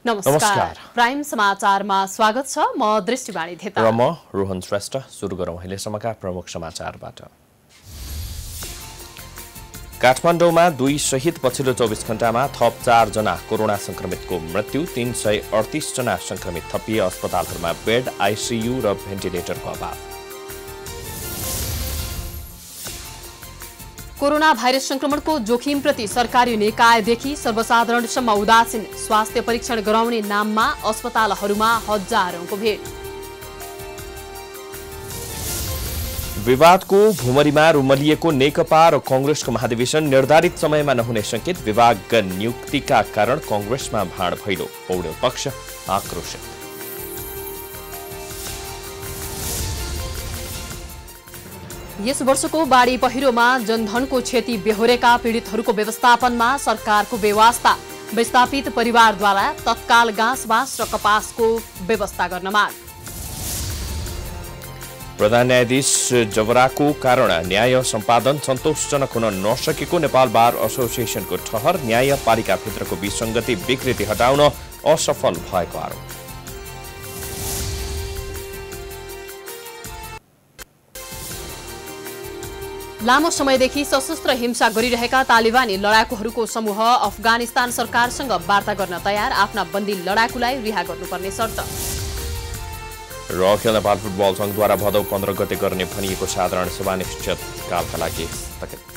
नमस्कार। प्राइम समाचारमा स्वागत छ। म दृष्टिवाणी धेता र म रोहन श्रेष्ठ। सुरु गरौँ अहिलेसम्मका प्रमुख समाचारबाट। काठमाडौँमा 2 सहित पछिल्लो 24 घण्टामा थप 4 जना कोरोना संक्रमितको मृत्यु, 338 जना संक्रमित थपिए। अस्पतालहरूमा बेड, आईसीयू र भेन्टिलेटरको अभाव। कोरोना भाइरस संक्रमणको जोखिमप्रति सरकारी निकायदेखि सर्वसाधारणसम्म उदासीन। स्वास्थ्य परीक्षण गराउने नाममा अस्पतालहरूमा हजारौंको भीड। विवादको भुमरीमा रुमलिएको नेकपा र कांग्रेसको महाधिवेशन निर्धारित समयमा नहुने संकेत। विभाग नियुक्तिका कारण कांग्रेसमा भाँड भैलो, पौडेल पक्ष आक्रोशित। यस वर्षको बाढी पहिरोमा जनधनको क्षति बेहोरेका पीडितहरूको व्यवस्थापनमा सरकारको बेवास्ता। विस्थापित परिवारद्वारा तत्काल घाँस र कपासको व्यवस्था गर्न माग। प्रधान न्यायाधीश जबराको कारण न्याय सम्पादन सन्तोषजनक हुन नसकेको नेपाल बार एसोसिएसनको ठहर। न्यायपालिकाभित्रको विसङ्गति विकृति हटाउन असफल भएको आरोप। लामो समयदेखि सशस्त्र हिंसा गरिरहेका तालिबानी लडाकुहरूको समूह अफगानिस्तान सरकारसँग वार्ता गर्न तयार। आफ्ना बन्दी लडाकुलाई रिहा गर्नुपर्ने शर्त। र अखिल नेपाल फुटबल संघद्वारा भदौ 15 गते गर्ने भनिएको साधारण सभा अनिश्चितकालका लागि स्थगित।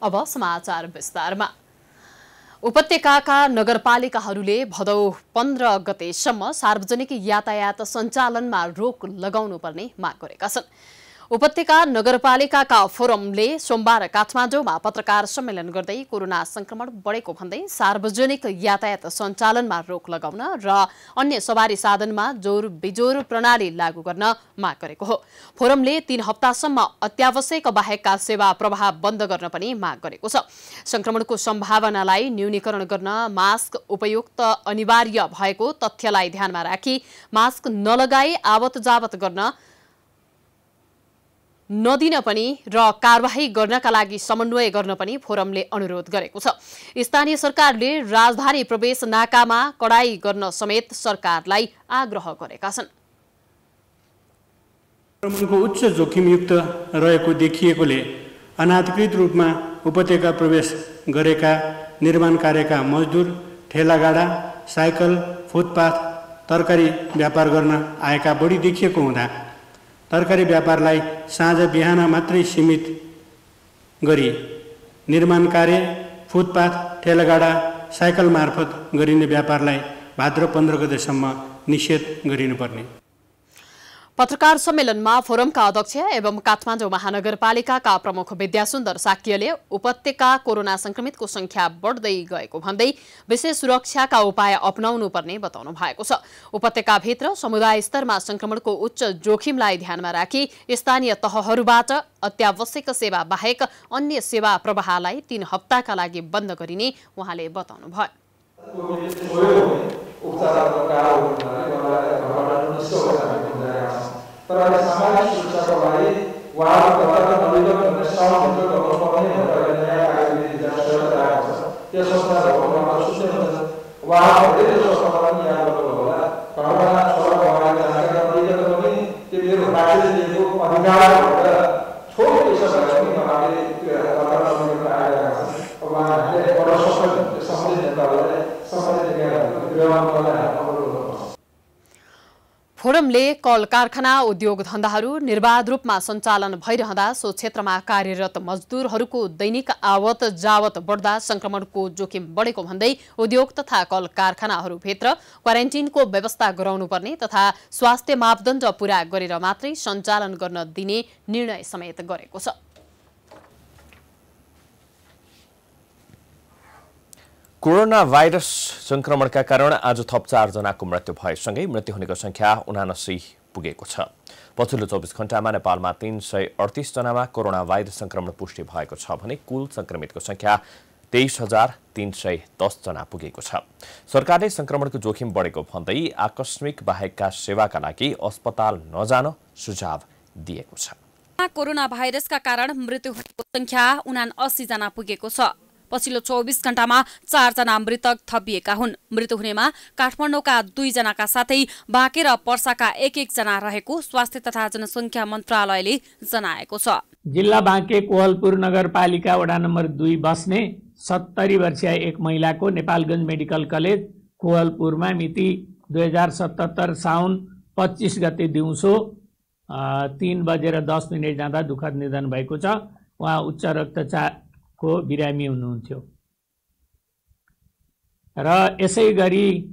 अब समाचार विस्तारमा। उपत्यकाका नगरपालिकाहरूले भदौ 15 गतेसम्म सार्वजनिक यातायात सञ्चालनमा रोक लगाउनुपर्ने माग गरेका छन्। उपत्यका नगरपालिकाका फोरमले सोमबार काठमाडौँमा पत्रकार सम्मेलन गर्दै कोरोना संक्रमण बढेको भन्दै सार्वजनिक यातायात सञ्चालनमा रोक लगाउन र अन्य सवारी साधनमा जोर बिजोर प्रणाली लागू गर्न माग गरेको हो। फोरमले 3 हप्तासम्म अत्यावश्यक बाहेकका सेवा प्रवाह बन्द गर्न पनि माग गरेको छ। संक्रमणको सम्भावनालाई न्यूनीकरण गर्न मास्क उपयुक्त अनिवार्य भएको तथ्यलाई ध्यानमा राखी मास्क नलगाई आवत जावत गर्न नदिन पनि र कारबाही गर्नका लागि समन्वय गर्न पनि फोरमले अनुरोध गरेको छ। स्थानीय सरकारले राजधानी प्रवेश नाकामा कडाई गर्न समेत सरकारलाई आग्रह गरेका छन्। संक्रमणको उच्च जोखिमयुक्त रहेको देखिएकोले अनाधिकृत रूपमा उपत्यका प्रवेश गरेका निर्माण कार्यका मजदुर, ठेलागाडा, साइकल, फुटपाथ, तरकारी व्यापार गर्न आएका बढी देखिएको हुँदा तरकारी व्यापारलाई साँझ बिहान मात्रै सीमित गरी निर्माण कार्य, फुटपाथ, ठेलागाडा, साइकल मार्फत गरिने व्यापारलाई भाद्र 15 गतेसम्म निषेध गरिनुपर्ने। पत्रकार सम्मेलनमा फोरमका अध्यक्ष एवं काठमाडौँ महानगरपालिकाका प्रमुख विद्यासुन्दर साक्यले उपत्यका कोरोना संक्रमितको संख्या बढ्दै गएको भन्दै विशेष सुरक्षाका उपाय अपनाउनु पर्ने बताउनु भएको छ। उपत्यकाभित्र समुदाय स्तरमा संक्रमणको उच्च जोखिमलाई ध्यानमा राखी स्थानीय तहहरूबाट अत्यावश्यक सेवा बाहेक अन्य सेवा प्रवाहलाई 3 हप्ताका लागि बन्द गरिने उहाँले बताउनु भयो। तर सामाजिक सुरक्षाको लागि उहाँको घरका नवीकरण गर्ने श्रमभित्र गर्नुपर्ने भनेर नयाँ कार्यविधि जसले आएको छ त्यो संस्थाहरूमा सुन्दै हुनुहुन्छ। उहाँको धेरै संस्थामा याद गर्नु होला। घरमा छोरा उहाँले जानकारी नदिएको पनि त्यो मेरो राज्यले दिएको अधिकार भनेर छोटो पैसा भए पनि उहाँले त्यो घरमा नवीकरण आएका छन्। उहाँहरूले बडो सफल सम्बन्धित नेताहरूले सम्बन्धित व्यवहार गर्न फोरमले कल कारखाना, उद्योग धन्दाहरू निर्बाध रूपमा सञ्चालन भइरहँदा सो क्षेत्रमा कार्यरत मजदुरहरूको दैनिक आवत जावत बढ्दा संक्रमणको जोखिम बढेको भन्दै उद्योग तथा कल कारखानाहरूभित्र क्वारेन्टिनको व्यवस्था गराउनुपर्ने तथा स्वास्थ्य मापदण्ड पूरा गरेर मात्रै सञ्चालन गर्न दिने निर्णय समेत गरेको छ। कोरोना भाइरस संक्रमणका कारण आज थप 4 जनाको मृत्यु भएसँगै मृत्यु हुनेको संख्या 79 पुगेको छ। पछिल्लो 24 घण्टामा नेपालमा 338 जनामा कोरोना भाइरस संक्रमण पुष्टि भएको छ भने कुल संक्रमितको संख्या 23,310 जना पुगेको छ। सरकारले संक्रमणको जोखिम बढेको भन्दै आकस्मिक बाहेकका सेवाका लागि अस्पताल नजान सुझाव दिएको छ। कोरोना भाइरसका कारण मृत्यु हुनेको संख्या 79 जना पुगेको छ। पछिल्लो 24 घण्टामा 4 जना मृतक थपिएका हुन्। मृत्यु हुनेमा काठमाडौँका 2 जनाका साथै बाँके र पर्साका 1-1 जना रहेको स्वास्थ्य तथा जनसङ्ख्या मन्त्रालयले जनाएको छ। जिल्ला बाँके कोहलपुर नगरपालिका वडा नम्बर 2 बस्ने 70 वर्षीय एक महिलाको नेपालगञ्ज मेडिकल कलेज कोहलपुरमा मिति 2077 साउन 25 गते दिउँसो 3:10 जाँदा दुःखद निधन भएको छ। उहाँ उच्च रक्तचापको बिरामी हुनुहुन्थ्यो र यसै गरी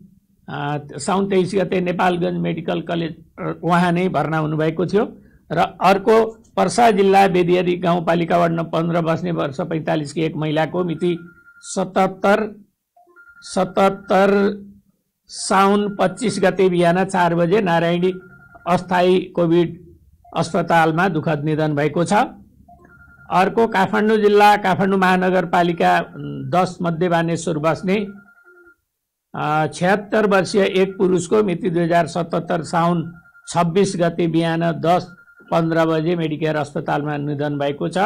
साउन 23 गते नेपालगञ्ज मेडिकल कलेज उहाँ नै भर्ना हुनुभएको थियो। र अर्को पर्सा जिल्ला बेदियारी गाउँपालिका वार्ड नम्बर 15 बस्ने वर्ष 45 की एक महिलाको मिति 77 साउन 25 गते बिहान 4 बजे नारायणी अस्थायी कोभिड अस्पतालमा दुःखद निधन भएको छ। अर्को काठमाडौँ जिल्ला काठमाडौँ महानगरपालिका 10 मध्य बानेश्वर बस्ने 76 वर्षीय एक पुरुषको मिति 2077 साउन 26 गते बिहान 10:15 बजे मेडिकेयर अस्पतालमा निधन भएको छ।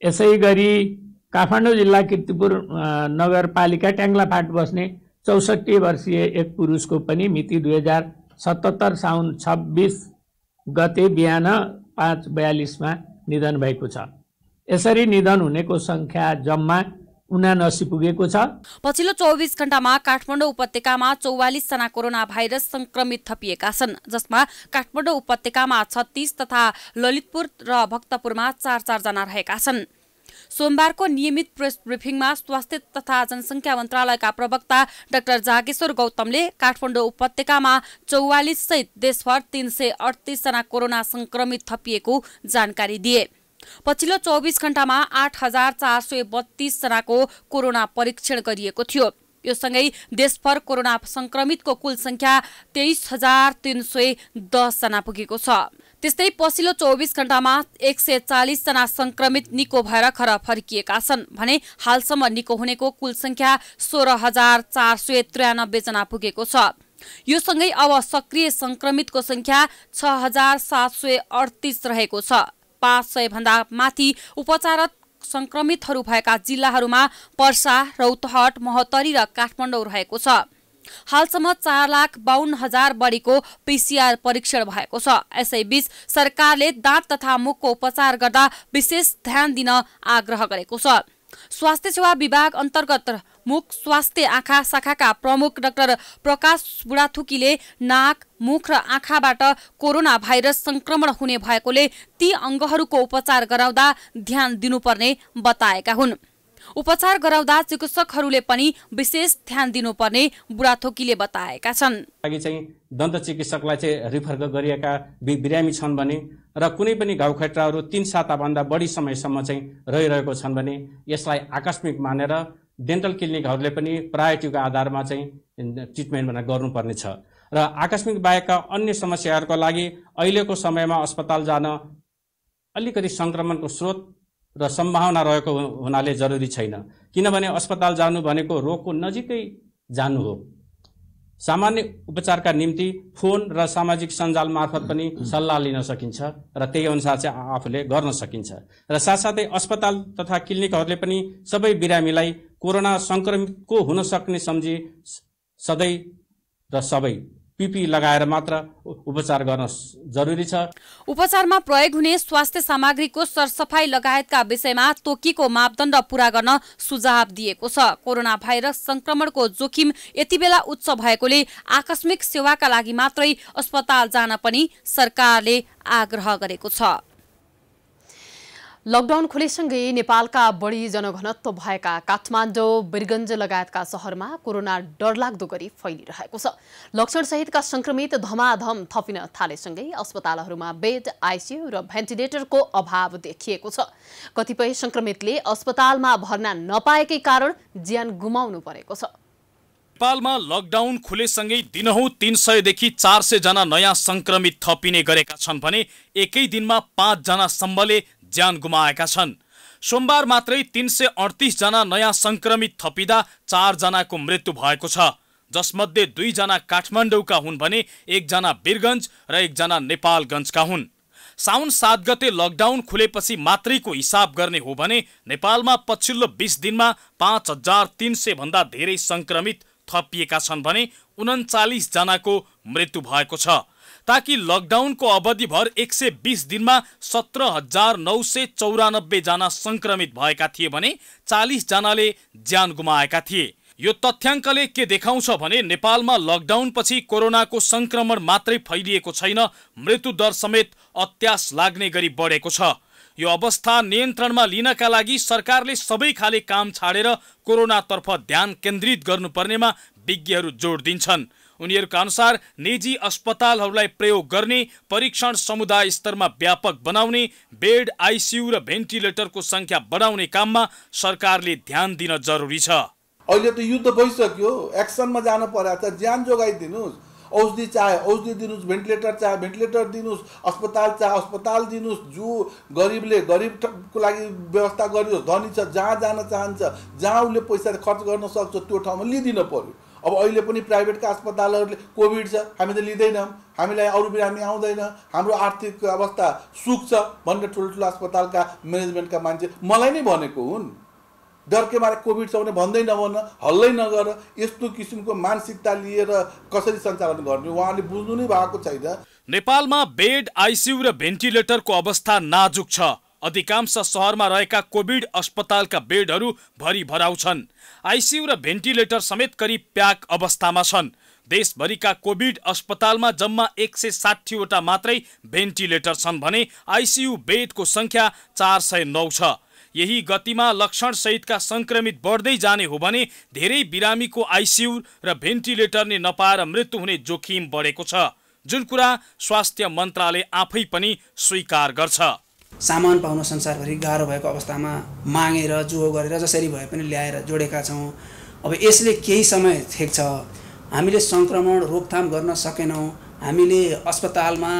यसै गरी काठमाडौँ जिल्ला कीर्तिपुर नगरपालिका ट्याङ्लाफाट बस्ने 64 वर्षीय एक पुरुषको पनि मिति 2077 साउन 26 गते बिहान 5:42 निधन भएको छ। यसरी निधन हुनेको संख्या जम्मा 79 पुगेको छ। पछिल्लो 24 घण्टामा काठमाडौँ उपत्यकामा 44 जना कोरोना भाइरस संक्रमित थपिएका छन्, जसमा काठमाडौँ उपत्यकामा 36 तथा ललितपुर र भक्तपुरमा 4-4 जना रहेका छन्। सोमबारको नियमित प्रेस ब्रिफिङमा स्वास्थ्य तथा जनसङ्ख्या मन्त्रालयका प्रवक्ता डाक्टर जागेश्वर गौतमले काठमाडौँ उपत्यकामा 44 सहित देशभर 338 जना कोरोना संक्रमित थपिएको जानकारी दिए। पछिल्लो 24 घण्टामा 8,432 जनाको कोरोना परीक्षण गरिएको थियो। यो सँगै देशभर कोरोना संक्रमितको कुल संख्या 23,310 जना पुगेको छ। त्यस्तै पछिल्लो 24 घण्टामा 140 जना संक्रमित निको भएर घर फर्किएका छन् भने हालसम्म निको हुनेको कुल संख्या 16,493 जना पुगेको छ। यो सँगै अब सक्रिय संक्रमितको संख्या 6,738 रहेको छ। 500 भन्दा माथि उपचाररत संक्रमितहरू भएका जिल्लाहरूमा पर्सा, रौतहट, महोत्तरी र काठमाडौँ रहेको छ। हालसम्म 4,52,000 बढीको PCR परीक्षण भएको छ। यसैबीच सरकारले दाँत तथा मुखको उपचार गर्दा विशेष ध्यान दिन आग्रह गरेको छ। स्वास्थ्य सेवा विभाग अन्तर्गत मुख स्वास्थ्य आँखा शाखाका प्रमुख डाक्टर प्रकाश बुढाथुकीले नाक, मुख र आँखाबाट कोरोना भाइरस संक्रमण हुने भएकोले ती अङ्गहरूको उपचार गराउँदा ध्यान दिनुपर्ने बताएका हुन्। उपचार गराउँदा चिकित्सकहरूले पनि विशेष ध्यान दिनुपर्ने बुढाथोकीले बताएका छन्। लागि चाहिँ दन्त चिकित्सकलाई चाहिँ रिफर गरिएका बिरामी छन् भने र कुनै पनि घाउखट्राहरू 3 साताभन्दा बढी समयसम्म चाहिँ रहिरहेको छन् भने यसलाई आकस्मिक मानेर डेन्टल क्लिनिकहरूले पनि प्रायोरिटीको आधारमा चाहिँ ट्रिटमेन्ट गर्नुपर्ने छ र आकस्मिक बाहेकका अन्य समस्याहरूको लागि अहिलेको समयमा अस्पताल जान अलिकति संक्रमणको स्रोत र सम्भावना रहेको हुनाले जरुरी छैन, किनभने अस्पताल जानु भनेको रोगको नजिकै जानु हो। सामान्य उपचारका निम्ति फोन र सामाजिक सञ्जाल मार्फत पनि सल्लाह लिन सकिन्छ र त्यही अनुसार चाहिँ आफूले गर्न सकिन्छ र साथसाथै अस्पताल तथा क्लिनिकहरूले पनि सबै बिरामीलाई कोरोना संक्रमितको हुन सक्ने सम्झी सधैँ र सबै PPE लगाएर मात्र उपचार गर्न जरुरी छ। उपचारमा प्रयोग हुने स्वास्थ्य सामग्रीको सरसफाई लगायतका विषयमा तोकिएको मापदण्ड पूरा गर्न सुझाव दिएको छ। कोरोना भाइरस संक्रमणको जोखिम यति बेला उच्च भएकोले आकस्मिक सेवाका लागि मात्रै अस्पताल जान पनि सरकारले आग्रह गरेको छ। लकडाउन खुलेसँगै नेपालका बढी जनघनत्व भएका काठमाडौँ, वीरगञ्ज लगायतका शहरमा कोरोना डरलाग्दो गरी फैलिरहेको छ। लक्षणसहितका संक्रमित धमाधम थपिन थालेसँगै अस्पतालहरूमा बेड, आइसियु र भेन्टिलेटरको अभाव देखिएको छ। कतिपय संक्रमितले अस्पतालमा भर्ना नपाएकै कारण ज्यान गुमाउनु परेको छ। नेपालमा लकडाउन खुलेसँगै दिनहुँ 300 देखि 400 जना नयाँ संक्रमित थपिने गरेका छन् भने एकै दिनमा 5 जना सम्मले ज्यान गुमाएका छन्। सोमबार मात्रै 338 जना नयाँ संक्रमित थपिँदा 4 जनाको मृत्यु भएको छ, जसमध्ये 2 जना काठमाडौँका हुन् भने 1 जना वीरगञ्ज र 1 जना नेपालगञ्जका हुन्। साउन 7 गते लकडाउन खुलेपछि मात्रैको हिसाब गर्ने हो भने नेपालमा पछिल्लो 20 दिनमा 5300 भन्दा धेरै संक्रमित थपिएका छन् भने 39 जनाको मृत्यु भएको छ। ताकि लकडाउनको अवधिभर 120 दिनमा 17,994 जना संक्रमित भएका थिए भने 40 जनाले ज्यान गुमाएका थिए। यो तथ्याङ्कले के देखाउँछ भने नेपालमा लकडाउनपछि कोरोनाको संक्रमण मात्रै फैलिएको छैन, मृत्युदर समेत अत्यास लाग्ने गरी बढेको छ। यो अवस्था नियन्त्रणमा लिनका लागि सरकारले सबै खाले काम छाडेर कोरोनातर्फ ध्यान केन्द्रित गर्नुपर्नेमा विज्ञहरू जोड दिन्छन्। उनीहरूका अनुसार निजी अस्पतालहरूलाई प्रयोग गर्ने, परीक्षण समुदाय स्तरमा व्यापक बनाउने, बेड, आइसियु र भेन्टिलेटरको संख्या बढाउने काममा सरकारले ध्यान दिन जरुरी छ। अहिले त युद्ध भइसक्यो, एक्सनमा जानु पर्यो त ज्यान जोगाइदिनुस्, औषधि चाहे औषधि दिनुस्, भेन्टिलेटर चाहे भेन्टिलेटर दिनुस्, अस्पताल चाहे अस्पताल दिनुस्। जो गरिबले गरिबको लागि व्यवस्था गरियोस्, धनी छ जहाँ जान चाहन्छ, जहाँ उसले पैसा खर्च गर्न सक्छ त्यो ठाउँमा लिदिन पर्यो। अब अहिले पनि प्राइभेटका अस्पतालहरूले कोभिड छ हामी त लिँदैनौँ, हामीलाई अरू बिरामी आउँदैन, हाम्रो आर्थिक अवस्था सुक्छ भनेर ठुल्ठुलो अस्पतालका म्यानेजमेन्टका मान्छे मलाई नै भनेको हुन्। डरके मारे कोभिड छ भने भन्दै नभन, हल्लै नगर, यस्तो किसिमको मानसिकता लिएर कसरी सञ्चालन गर्ने उहाँले बुझ्नु नै भएको छैन। नेपालमा बेड, आइसियु र भेन्टिलेटरको अवस्था नाजुक छ। अधिकांश शहरमा रहेका कोभिड अस्पतालका बेडहरू भरि भराउ छन्। आइसियु र भेन्टिलेटर समेत करिब प्याक अवस्थामा छन्। देशभरिका कोभिड अस्पतालमा जम्मा 160 वटा मात्रै भेन्टिलेटर छन् भने आइसियु बेडको संख्या 409 छ। यही गतिमा लक्षण सहितका संक्रमित बढ्दै जाने हो भने धेरै बिरामीको आइसियु र भेन्टिलेटरले नपाएर मृत्यु हुने जोखिम बढेको छ, जुन कुरा स्वास्थ्य मन्त्रालय आफै पनि स्वीकार गर्छ। सामान पाउन संसारभरि गाह्रो भएको अवस्थामा मागेर जो गरेर जसरी भए पनि ल्याएर जोडेका छौँ। अब यसले केही समय थेक्छ, हामीले संक्रमण रोकथाम गर्न सकेनौँ, हामीले अस्पतालमा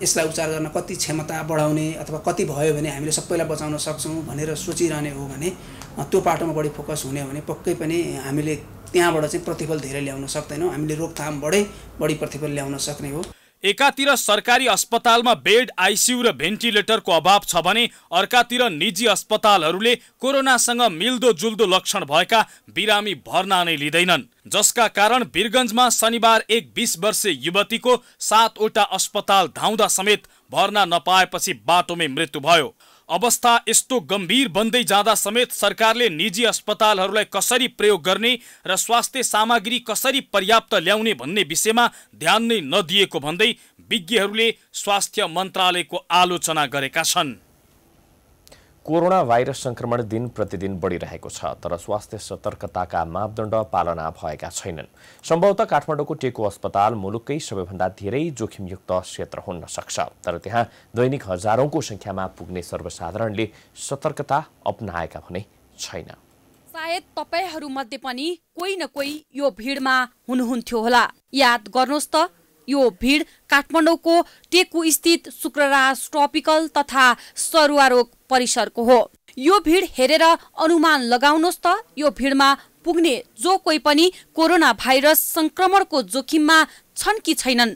यसलाई उपचार गर्न कति क्षमता बढाउने अथवा कति भयो भने हामीले सबैलाई बचाउन सक्छौँ भनेर सोचिरहने हो भने त्यो पाटोमा बढी फोकस हुने हो भने पक्कै पनि हामीले त्यहाँबाट चाहिँ प्रतिफल धेरै ल्याउन सक्दैनौँ। हामीले रोकथामबाटै बढी प्रतिफल ल्याउन सक्ने हो। एकातिर सरकारी अस्पतालमा बेड, आइसियु र भेन्टिलेटरको अभाव छ भने अर्कातिर निजी अस्पतालहरूले कोरोनासँग मिल्दोजुल्दो लक्षण भएका बिरामी भर्ना नै लिँदैनन्, जसका कारण वीरगञ्जमा शनिबार एक 20 वर्षीय युवतीको 7 वटा अस्पताल धाउँदा समेत भर्ना नपाएपछि बाटोमै मृत्यु भयो। अवस्था यस्तो गम्भीर बन्दै जाँदा समेत सरकारले निजी अस्पतालहरूलाई कसरी प्रयोग गर्ने र स्वास्थ्य सामग्री कसरी पर्याप्त ल्याउने भन्ने विषयमा ध्यान नै नदिएको भन्दै विज्ञहरूले स्वास्थ्य मन्त्रालयको आलोचना गरेका छन्। कोरोना भाइरस संक्रमण दिन प्रतिदिन बढिरहेको छ, तर स्वास्थ्य सतर्कताका मापदण्ड पालना भएका छैनन्। सम्भवतः काठमाडौँको टेकु अस्पताल मुलुककै सबैभन्दा धेरै जोखिमयुक्त क्षेत्र हुन सक्छ, तर त्यहाँ दैनिक हजारौंको संख्यामा पुग्ने सर्वसाधारणले सतर्कता अपनाएका भने छैन। सायद तपाईहरुमध्ये पनि कोही न कोही यो भिडमा हुनुहुन्थ्यो होला। याद गर्नुहोस् त, यो भिड काठमाडौँको टेकु स्थित शुक्रराज ट्रपिकल तथा सरुवा रोग परिसरको हो। यो भिड हेरेर अनुमान लगाउनुहोस् त, यो भिडमा पुग्ने जो कोही पनि कोरोना भाइरस संक्रमणको जोखिममा छन् कि छैनन्।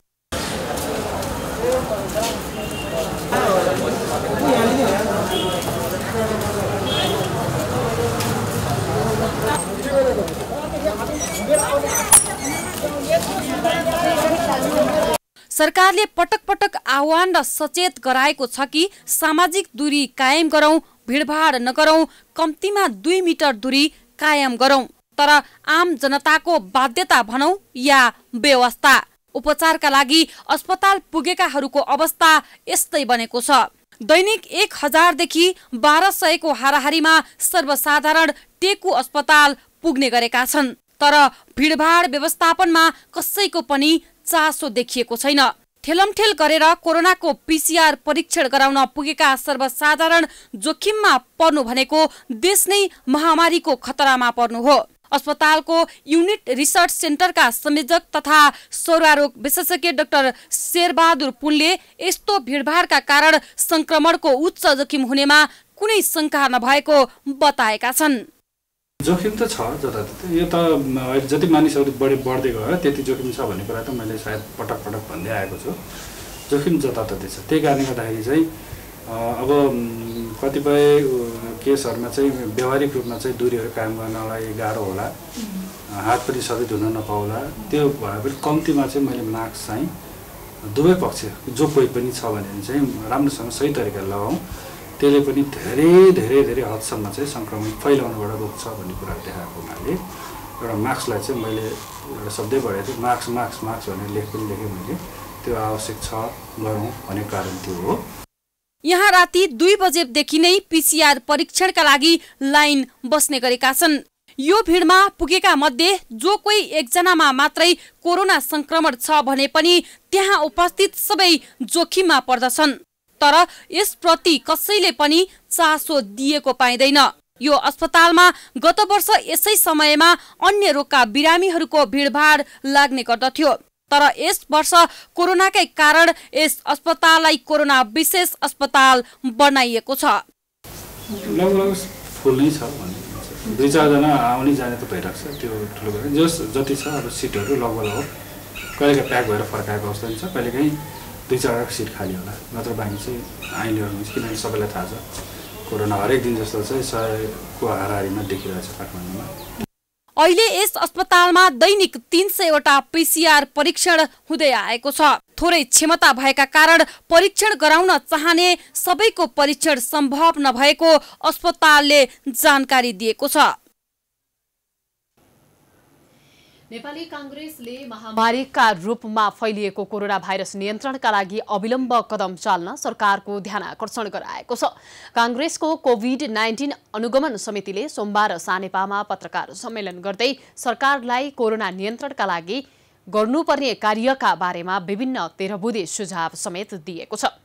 सरकारले पटक पटक आह्वान र सचेत गराएको छ कि सामाजिक दूरी कायम गरौं, भिडभाड नगरौं, कम्तीमा 2 मिटर दूरी कायम गरौं। तर आम जनताको बाध्यता भनौं या व्यवस्था, उपचारका लागि अस्पताल पुगेकाहरूको अवस्था यस्तै बनेको छ। दैनिक 1000 देखि 1200 को हाराहारीमा सर्वसाधारण टेकु अस्पताल पुग्ने गरेका छन्, तर भिडभाड व्यवस्थापनमा कसैको पनि चासो देखिएको छैन। ठेलमठेल गरेर कोरोनाको पीसीआर परीक्षण गराउन पुगेका सर्वसाधारण जोखिममा पर्नु भनेको देश नै महामारीको खतरामा पर्नु हो। अस्पतालको युनिट रिसर्च सेन्टरका संयोजक तथा सरुवा विशेषज्ञ डाक्टर शेरबहादुर पुनले यस्तो भिडभाडका कारण संक्रमणको उच्च जोखिम हुनेमा कुनै शंका नभएको बताएका छन्। जोखिम त छ जताततै, यो त जति मानिसहरू बढ्दै गयो त्यति जोखिम छ भन्ने कुरा त मैले सायद पटक पटक भन्दै आएको छु। जोखिम जताततै छ। त्यही कारणले गर्दाखेरि चाहिँ अब कतिपय केसहरूमा चाहिँ व्यवहारिक रूपमा चाहिँ दूरीहरू कायम गर्नलाई गाह्रो होला, हात पनि सधैँ धुन नपाउला। त्यो भए पनि कम्तीमा चाहिँ मैले मास्क चाहिँ दुवै पक्ष जो कोही पनि छ भने चाहिँ राम्रोसँग सही तरिकाले लगाउँ। त्यसले पनि धेरै धेरै धेरै हदसम्म चाहिँ सङ्क्रमण फैलाउनबाट रोक्छ भन्ने कुरा देखाएको हुनाले एउटा मास्कलाई चाहिँ मैले एउटा शब्दै पढेको थिएँ, मास्क मास्क मास्क भनेर पनि लेखेँ मैले। त्यो आवश्यक छ गरौँ भन्ने कारण त्यो हो। यहाँ राति 2 बजेदेखि नै PCR परीक्षणका लागि लाइन बस्ने गरेका छन्। यो भिडमा पुगेका मध्ये जो कोही एकजनामा मात्रै कोरोना संक्रमण छ भने पनि त्यहाँ उपस्थित सबै जोखिममा पर्दछन्। तर यसप्रति कसैले पनि चासो दिएको पाइँदैन। यो अस्पतालमा गत वर्ष यसै समयमा अन्य रोगका बिरामीहरूको भिडभाड लाग्ने गर्दथ्यो। तर यस वर्ष कोरोनाकै कारण यस अस्पताललाई कोरोना विशेष अस्पताल बनाइएको छ। लगभग फुल नै छ भन्ने 2-4 जना आउने जाने त भइरहेको छ। त्यो ठुलो कुरा जस जति छ अब सिटहरू लगभग कहिलेकाहीँ प्याक भएर फर्काएको अवस्था छ, कहिलेकाहीँ 2-4 सिट खाली होला, नत्र बाँकी चाहिँ आइलेहरू हुन्छ। किनभने सबैलाई थाहा छ कोरोना हरेक दिन जस्तो चाहिँ 100को हाराहारीमा देखिरहेको छ काठमाडौँमा। अहिले यस अस्पतालमा दैनिक 300वटा PCR परीक्षण हुँदै आएको छ। थोरै क्षमता भएका कारण परीक्षण गराउन चाहने सबैको परीक्षण सम्भव नभएको अस्पतालले जानकारी दिएको छ। नेपाली कांग्रेसले महामारीका रूपमा फैलिएको कोरोना भाइरस नियन्त्रणका लागि अविलम्ब कदम चाल्न सरकारको ध्यान आकर्षण गराएको छ। कांग्रेसको कोभिड-19 अनुगमन समितिले सोमबार सानेपामा पत्रकार सम्मेलन गर्दै सरकारलाई कोरोना नियन्त्रणका लागि गर्नुपर्ने कार्यका बारेमा विभिन्न 13 बुँदे सुझाव समेत दिएको छ।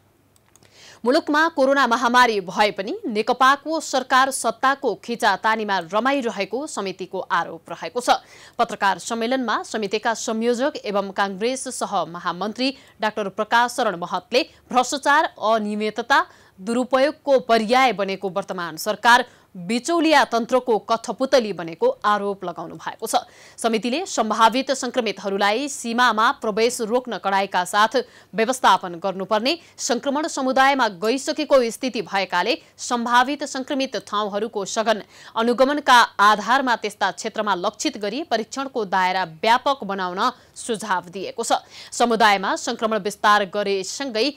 मुलुकमा कोरोना महामारी भए पनि नेकपाको सरकार सत्ताको खिचातानीमा रमाइरहेको समितिको आरोप रहेको छ। पत्रकार सम्मेलनमा समितिका संयोजक एवं कांग्रेस सह महामन्त्री डाक्टर प्रकाश शरण महतले भ्रष्टाचार, अनियमितता, दुरुपयोगको पर्याय बनेको वर्तमान सरकार बिचौलिया तन्त्रको कठपुतली बनेको आरोप लगाउनु भएको छ। समितिले सम्भावित संक्रमितहरूलाई सीमामा प्रवेश रोक्न कडाइका साथ व्यवस्थापन गर्नुपर्ने, संक्रमण समुदायमा गइसकेको स्थिति भएकाले सम्भावित संक्रमित ठाउँहरूको सघन अनुगमनका आधारमा त्यस्ता क्षेत्रमा लक्षित गरी परीक्षणको दायरा व्यापक बनाउन सुझाव दिएको छ। समुदायमा संक्रमण विस्तार गरेसँगै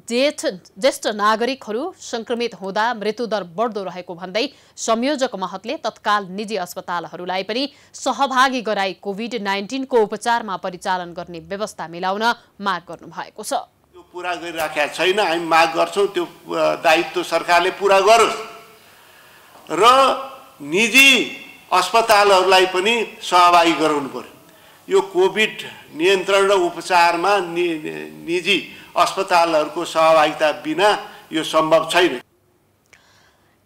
ज्येष्ठ नागरिकहरू संक्रमित हुँदा मृत्युदर बढ्दो रहेको भन्दै संयोजक महतले तत्काल निजी अस्पतालहरूलाई पनि सहभागी गराई कोभिड-19 को उपचारमा परिचालन गर्ने व्यवस्था मिलाउन माग गर्नु भएको छ। त्यो पूरा गरिराखेका छैन, हामी माग गर्छौं त्यो दायित्व सरकारले पूरा गरोस् र निजी अस्पतालहरूलाई पनि सहभागी गराउनु पर्यो। यो कोभिड नियन्त्रण र उपचारमा निजी अस्पतालहरूको सहभागिता बिना यो सम्भव छैन।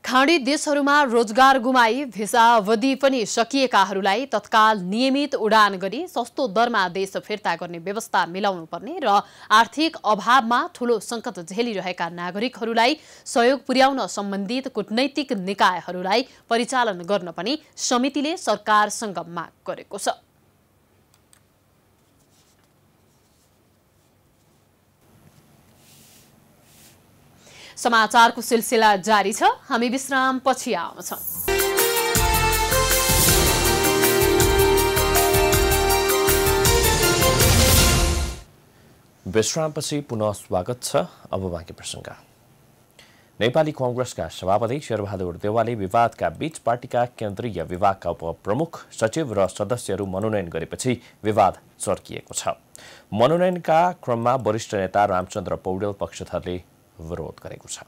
खाडी देशहरूमा रोजगार गुमाई भिसा अवधि पनि सकिएकाहरूलाई तत्काल नियमित उडान गरी सस्तो दरमा देश फिर्ता गर्ने व्यवस्था मिलाउनु पर्ने र आर्थिक अभावमा ठूलो संकट झेलिरहेका नागरिकहरूलाई सहयोग पुर्याउन सम्बन्धित कूटनैतिक निकायहरूलाई परिचालन गर्न पनि समितिले सरकारसँग माग गरेको छ। समाचारको सिलसिला जारी छ, हामी विश्राम पछि आउँछौं। विश्रामपछि पुनः स्वागत छ। अब बाँकी प्रसङ्ग। नेपाली कांग्रेसका सभापति शेरबहादुर देउवाले विवादका बीच पार्टीका केन्द्रीय विभागका उपप्रमुख सचिव र सदस्यहरू मनोनयन गरेपछि विवाद चर्किएको छ। मनोनयनका क्रममा वरिष्ठ नेता रामचन्द्र पौडेल पक्षधरले विरोध गरेको छ।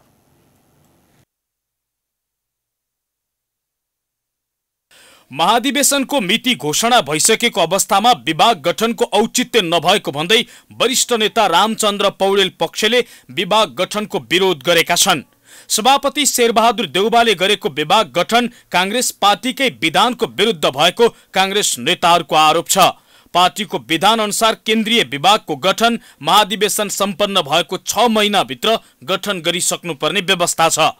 महाधिवेशनको मिति घोषणा भइसकेको अवस्थामा विभाग गठनको औचित्य नभएको भन्दै वरिष्ठ नेता रामचन्द्र पौडेल पक्षले विभाग गठनको विरोध गरेका छन्। सभापति शेरबहादुर देउवाले गरेको विभाग गठन कांग्रेस पार्टीकै विधानको विरुद्ध भएको कांग्रेस नेताहरूको आरोप छ। पार्टीको विधान अनुसार केन्द्रीय विभागको गठन महाधिवेशन सम्पन्न भएको 6 महिनाभित्र गठन गरिसक्नुपर्ने व्यवस्था छ।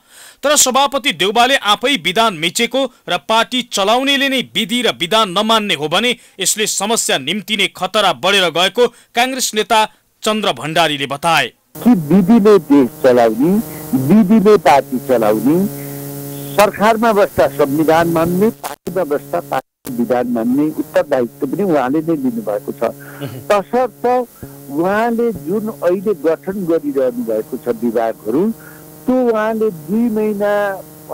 तर सभापति देउबाले आफै विधान मिचेको र पार्टी चलाउनेले नै विधि र विधान नमान्ने हो भने यसले समस्या निम्तिने खतरा बढेर गएको कांग्रेस नेता चन्द्र भण्डारीले बताए। कि विधिले देश चलाउने, विधिले पार्टी चलाउने, सरकारमा बस्दा संविधान मान्ने, पार्टीमा बस्दा पार्टी विधान मान्ने उत्तरदायित्व पनि उहाँले नै लिनुभएको छ। तसर्थ उहाँले जुन अहिले गठन गरिरहनु भएको छ विभागहरू, त्यो उहाँले 2 महिना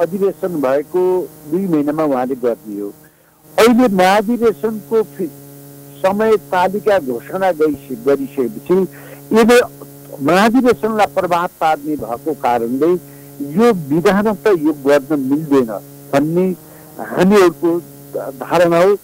अधिवेशन भएको 2 महिनामा उहाँले गर्ने हो। अहिले महाधिवेशनको समय तालिका घोषणा गरिसकेपछि यसले महाधिवेशनलाई प्रभाव पार्ने भएको कारणले यो विधान त यो गर्न मिल्दैन भन्ने हामीहरूको धारणा हो।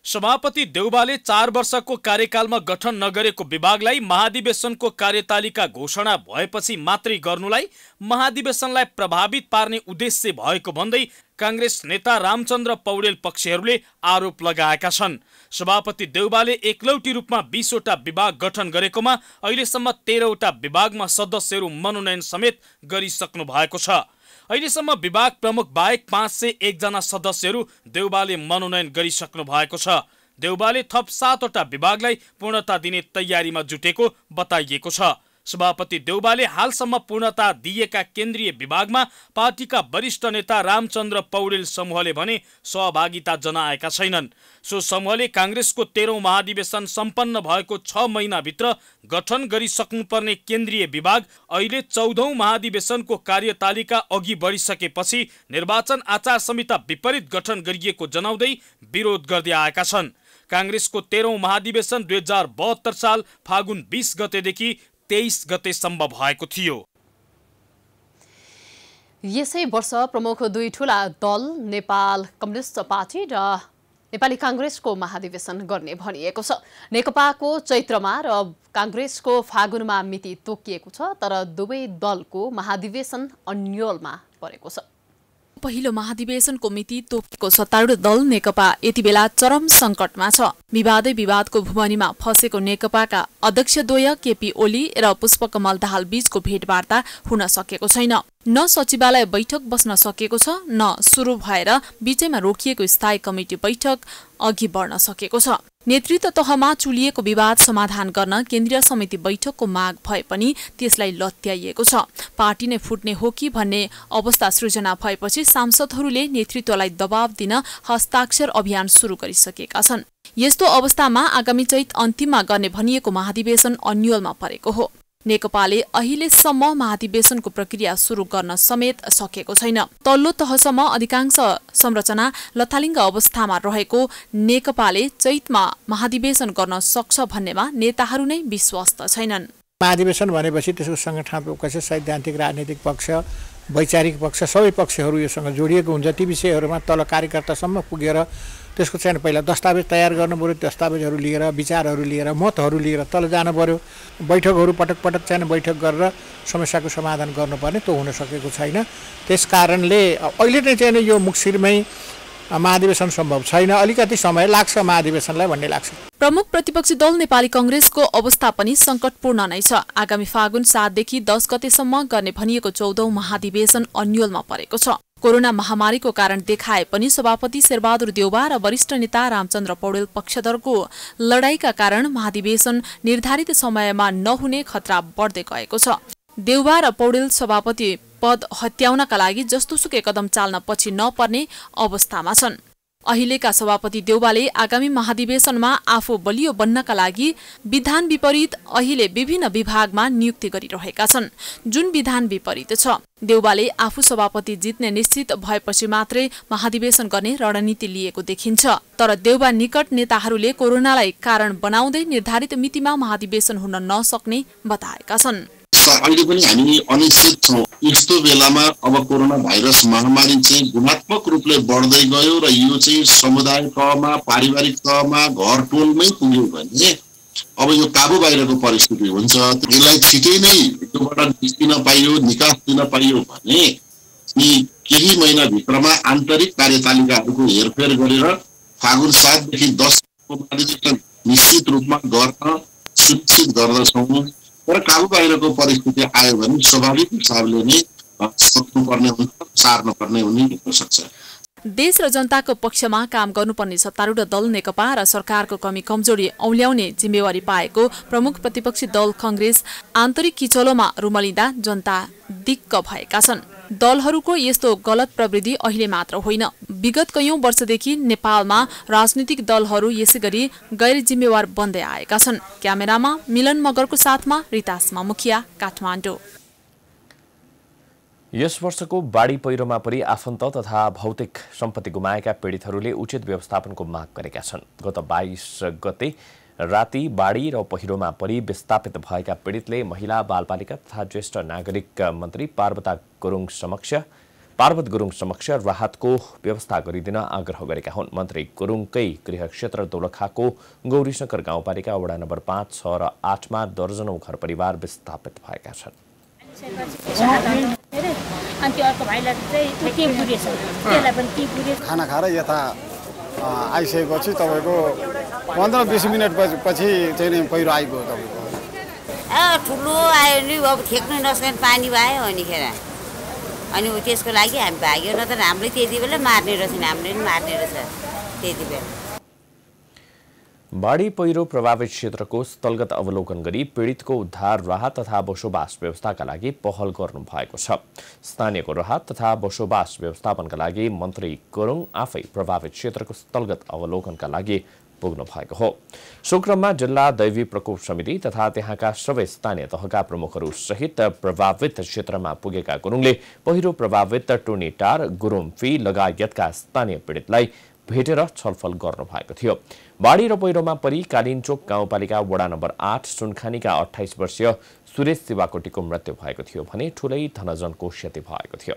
सभापति देउबाले 4 वर्षको कार्यकालमा गठन नगरेको विभागलाई महाधिवेशनको कार्यतालिका घोषणा भएपछि मात्रै गर्नुलाई महाधिवेशनलाई प्रभावित पार्ने उद्देश्य भएको भन्दै कांग्रेस नेता रामचन्द्र पौडेल पक्षहरूले आरोप लगाएका छन्। सभापति देउबाले एकलौटी रूपमा 20 वटा विभाग गठन गरेकोमा अहिलेसम्म 13 वटा विभागमा सदस्यहरू मनोनयन समेत गरिसक्नु भएको छ। अहिलेसम्म विभाग प्रमुख बाहेक 501 जना सदस्यहरू देउबाले मनोनयन गरिसक्नु भएको छ। देउबाले थप 7 वटा विभागलाई पूर्णता दिने तयारीमा जुटेको बताइएको छ। सभापति देउबाले हालसम्म पूर्णता दिएका केन्द्रीय विभागमा पार्टीका वरिष्ठ नेता रामचन्द्र पौडेल समूहले भने सहभागिता जनाएका छैनन्। सो समूहले कांग्रेसको 13औं महाधिवेशन सम्पन्न भएको 6 महिनाभित्र गठन गरिसक्नुपर्ने केन्द्रीय विभाग अहिले 14औं महाधिवेशनको कार्यतालिका अघि बढिसकेपछि निर्वाचन आचार संहिता विपरीत गठन गरिएको जनाउँदै विरोध गर्दै आएका छन्। कांग्रेसको 13औं महाधिवेशन 2072 साल फागुन 20 गतेदेखि 23 गतेसम्म भएको थियो। यसै वर्ष प्रमुख 2 ठूला दल नेपाल कम्युनिस्ट पार्टी र नेपाली कांग्रेसको महाधिवेशन गर्ने भनिएको छ। नेकपाको चैत्रमा र कांग्रेसको फागुनमा मिति तोकिएको छ, तर दुवै दलको महाधिवेशन अन्यलमा परेको छ। पहिलो महाधिवेशनको मिति तोकेको सत्तारूढ दल नेकपा यति बेला चरम संकटमा छ। विवादै विवादको भुवनीमा फसेको नेकपाका अध्यक्षद्वय केपी ओली र पुष्पकमल दाहाल बीचको भेटवार्ता हुन सकेको छैन। न सचिवालय बैठक बस्न सकेको छ, न सुरु भएर बीचैमा रोकिएको स्थायी कमिटी बैठक अघि बढ्न सकेको छ। नेतृत्व तहमा चुलिएको विवाद समाधान गर्न केन्द्रीय समिति बैठकको माग भए पनि त्यसलाई लत्याइएको छ। पार्टी नै फुट्ने हो कि भन्ने अवस्था सृजना भएपछि सांसदहरूले नेतृत्वलाई दबाव दिन हस्ताक्षर अभियान सुरु गरिसकेका छन्। यस्तो अवस्थामा आगामी चैत अन्तिममा गर्ने भनिएको महाधिवेशन अन्यलमा परेको हो। नेकपाले अहिलेसम्म महाधिवेशनको प्रक्रिया सुरु गर्न समेत सकेको छैन। तल्लो तहसम्म अधिकांश संरचना लथालिङ्ग अवस्थामा रहेको नेकपाले चैतमा महाधिवेशन गर्न सक्छ भन्नेमा नेताहरू नै विश्वस्त छैनन्। महाधिवेशन भनेपछि त्यसको संगठनात्मक पक्ष, सैद्धान्तिक राजनीतिक पक्ष, वैचारिक पक्ष सबै पक्षहरू योसँग जोडिएको हुन्छ। ती विषयहरूमा तल कार्यकर्तासम्म पुगेर त्यसको चाहिँ पहिला दस्तावेज तयार गर्नु पर्यो। दस्तावेजहरू लिएर, विचारहरू लिएर, मतहरू लिएर तल जानु पर्यो। बैठकहरू पटक पटक चाहिँ बैठक गरेर समस्याको समाधान गर्नुपर्ने, त्यो हुन सकेको छैन। त्यस कारणले अहिले नै चाहिँ यो मुक्सिरमै महाधिवेशन सम्भव छैन। अलिकति समय लाग्छ महाधिवेशनलाई भन्ने लाग्छ। प्रमुख प्रतिपक्षी दल नेपाली कांग्रेसको अवस्था पनि संकटपूर्ण नै छ। आगामी फागुन 7 देखि 10 गतेसम्म गर्ने भनिएको 14औं महाधिवेशन अन्यलमा परेको छ। कोरोना महामारीको कारण देखाए पनि सभापति शेरबहादुर देउबा र वरिष्ठ नेता रामचन्द्र पौडेल पक्षधरको लडाईका कारण महाधिवेशन निर्धारित समयमा नहुने खतरा बढ्दै गएको छ। देउबा र पौडेल सभापति पद हत्याउनका लागि जस्तोसुकै कदम चाल्न पछि नपर्ने अवस्थामा छन्। अहिलेका सभापति देउबाले आगामी महाधिवेशनमा आफू बलियो बन्नका लागि विधान विपरीत अहिले विभिन्न विभागमा नियुक्ति गरिरहेका छन्, जुन विधान विपरीत छ। देउबाले आफू सभापति जित्ने निश्चित भएपछि मात्रै महाधिवेशन गर्ने रणनीति लिएको देखिन्छ। तर देउबा निकट नेताहरूले कोरोनालाई कारण बनाउँदै निर्धारित मितिमा महाधिवेशन हुन नसक्ने बताएका छन्। अहिले पनि हामी अनिश्चित छौँ। यस्तो बेलामा अब कोरोना भाइरस महामारी चाहिँ गुणात्मक रूपले बढ्दै गयो र यो चाहिँ समुदाय तहमा, पारिवारिक तहमा, घर टोलमै पुग्यो भने अब यो काबु बाहिरको परिस्थिति हुन्छ। यसलाई छिटै नै योबाट निस्किन पाइयो, निकास दिन पाइयो भने केही महिनाभित्रमा आन्तरिक कार्यतालिकाहरूको हेरफेर गरेर फागुन 7 देखि 10 मार्गदर्शन निश्चित रूपमा गर्न सुनिश्चित गर्दछौँ। तर काबु बाहिरको परिस्थिति आयो भने स्वाभाविक हिसाबले नै सक्नुपर्ने हुन्छ, सार्नुपर्ने हुन सक्छ। देश र जनताको पक्षमा काम गर्नुपर्ने सत्तारूढ दल नेकपा र सरकारको कमी कमजोरी औल्याउने जिम्मेवारी पाएको प्रमुख प्रतिपक्षी दल कांग्रेस आन्तरिक किचलोमा रुमलिँदा जनता दिक्क भएका छन्। दलहरूको यस्तो गलत प्रवृत्ति अहिले मात्र होइन, विगत कैयौं वर्षदेखि नेपालमा राजनीतिक दलहरू यसैगरी गैर जिम्मेवार बन्दै आएका छन्। क्यामेरामा मिलन मगरको साथमा रितासमा मुखिया, काठमाडौँ। यस वर्षको बाढी पहिरोमा परि आफन्त तथा भौतिक सम्पत्ति गुमाएका पीडितहरूले उचित व्यवस्थापनको माग गरेका छन्। गत 22 गते राति बाढी र पहिरोमा परि विस्थापित भएका पीडितले महिला, बालबालिका तथा ज्येष्ठ नागरिक मन्त्री पार्वत गुरुङ समक्ष राहतको व्यवस्था गरिदिन आग्रह गरेका हुन्। मन्त्री गुरुङकै गृह क्षेत्र दोलखाको गौरीशंकर गाउँपालिका वडा नम्बर 5, 6 र 8 मा दर्जनौं घर परिवार विस्थापित भएका छन्। खाना खाएर यता आइसकेपछि तपाईँको 15-20 मिनट पछि चाहिँ नि पहिरो आइगयो। तपाईँको ठुलो आयो नि, अब ठेक्नु नसक्ने पानी भयो अनिखेर, अनि त्यसको लागि हामी भाग्यो। न त हामीले त्यति बेला मार्ने रहेछन्, हामीले पनि मार्ने रहेछ त्यति बेला। बाढी पहिरो प्रभावित क्षेत्रको स्थलगत अवलोकन गरी पीडितको उद्धार, राहत तथा बसोबास व्यवस्थाका लागि पहल गर्नु भएको छ। स्थानीयको राहत तथा बसोबास व्यवस्थापनका लागि मन्त्री गुरुङ आफै प्रभावित क्षेत्रको स्थलगत अवलोकनका लागि पुग्नु भएको हो। सो क्रममा जिल्ला दैवी प्रकोप समिति तथा त्यहाँका सबै स्थानीय तहका प्रमुखहरू सहित प्रभावित क्षेत्रमा पुगेका गुरुङले पहिरो प्रभावित टुनीटार, गुरुम्फी लगायतका स्थानीय पीडितलाई भेटेर छलफल गर्नु भएको थियो। बाढी र पहिरोमा परि कालिन्चोक गाउँपालिका वडा नम्बर 8 सुनखानीका 28 वर्षीय सुरेश शिवाकोटीको मृत्यु भएको थियो भने ठूलै धनजनको क्षति भएको थियो।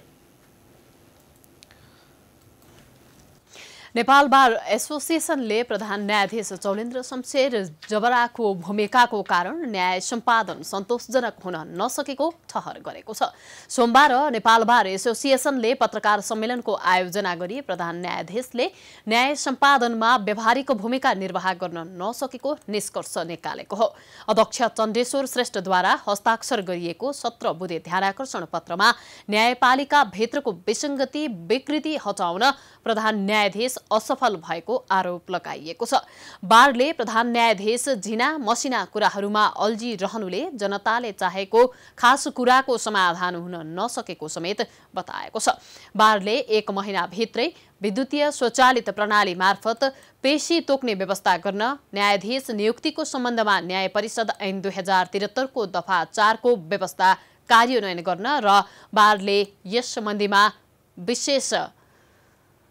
नेपाल बार एसोसिएसनले प्रधान न्यायाधीश चौलेन्द्र शमशेर जबराको भूमिकाको कारण न्याय सम्पादन सन्तोषजनक हुन नसकेको ठहर गरेको छ। सोमबार नेपाल बार एसोसिएसनले पत्रकार सम्मेलनको आयोजना गरी प्रधान न्यायाधीशले न्याय सम्पादनमा व्यावहारिक भूमिका निर्वाह गर्न नसकेको निष्कर्ष निकालेको हो। अध्यक्ष चण्डेश्वर श्रेष्ठद्वारा हस्ताक्षर गरिएको 17 बुँदे ध्यानाकर्षण पत्रमा न्यायपालिका भित्रको विसङ्गति विकृति हटाउन प्रधान न्यायाधीश असफल भएको आरोप लगाइएको छ। बारले प्रधान न्यायाधीश झिना मसिना कुराहरूमा अल्झिरहनुले जनताले चाहेको खास कुराको समाधान हुन नसकेको समेत बताएको छ। बारले 1 महिनाभित्रै विद्युतीय स्वचालित प्रणाली मार्फत पेशी तोक्ने व्यवस्था गर्न, न्यायाधीश नियुक्तिको सम्बन्धमा न्याय परिषद ऐन 2073 को दफा 4 को व्यवस्था कार्यान्वयन गर्न र बारले यस सम्बन्धीमा विशेष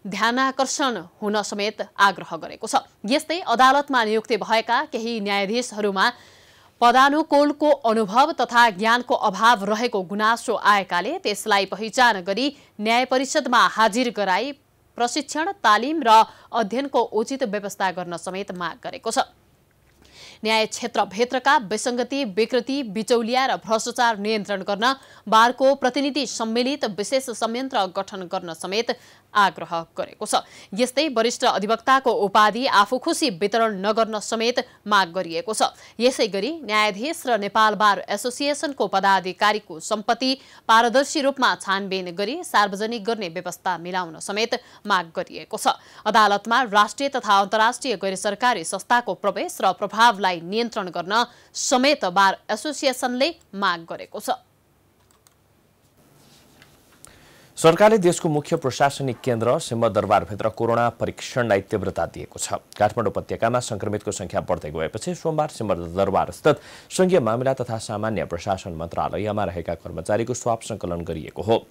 ध्यानाकर्षण हुन समेत आग्रह गरेको छ। यस्तै अदालतमा नियुक्ति भएका केही न्यायाधीशहरूमा पदानुकूलको अनुभव तथा ज्ञानको अभाव रहेको गुनासो आएकाले त्यसलाई पहिचान गरी न्याय परिषदमा हाजिर गराई प्रशिक्षण, तालिम र अध्ययनको उचित व्यवस्था गर्न समेत माग गरेको छ। न्याय क्षेत्रभित्रका विसङ्गति, विकृति, बिचौलिया र भ्रष्टाचार नियन्त्रण गर्न बारको प्रतिनिधि सम्मिलित विशेष संयन्त्र गठन गर्न समेत आग्रह गरेको छ। यस्तै वरिष्ठ अधिवक्ताको उपाधि आफू खुसी वितरण नगर्न समेत माग गरिएको छ। यसैगरी न्यायाधीश र नेपाल बार एसोसिएसनको पदाधिकारीको सम्पत्ति पारदर्शी रूपमा छानबिन गरी सार्वजनिक गर्ने व्यवस्था मिलाउन समेत माग गरिएको छ। अदालतमा राष्ट्रिय तथा अन्तर्राष्ट्रिय गैर सरकारी संस्थाको प्रवेश र प्रभावलाई नियन्त्रण गर्न समेत बार एसोसिएसनले माग गरेको छ। सरकारले देशको मुख्य प्रशासनिक केन्द्र सिंहदरबारभित्र कोरोना परीक्षणलाई तीव्रता दिएको छ। काठमाडौँ उपत्यकामा संक्रमितको संख्या बढ्दै गएपछि सोमबार सिंहदरबारस्थित संघीय मामिला तथा सामान्य प्रशासन मन्त्रालयमा रहेका कर्मचारीको स्वाब संकलन गरिएको हो।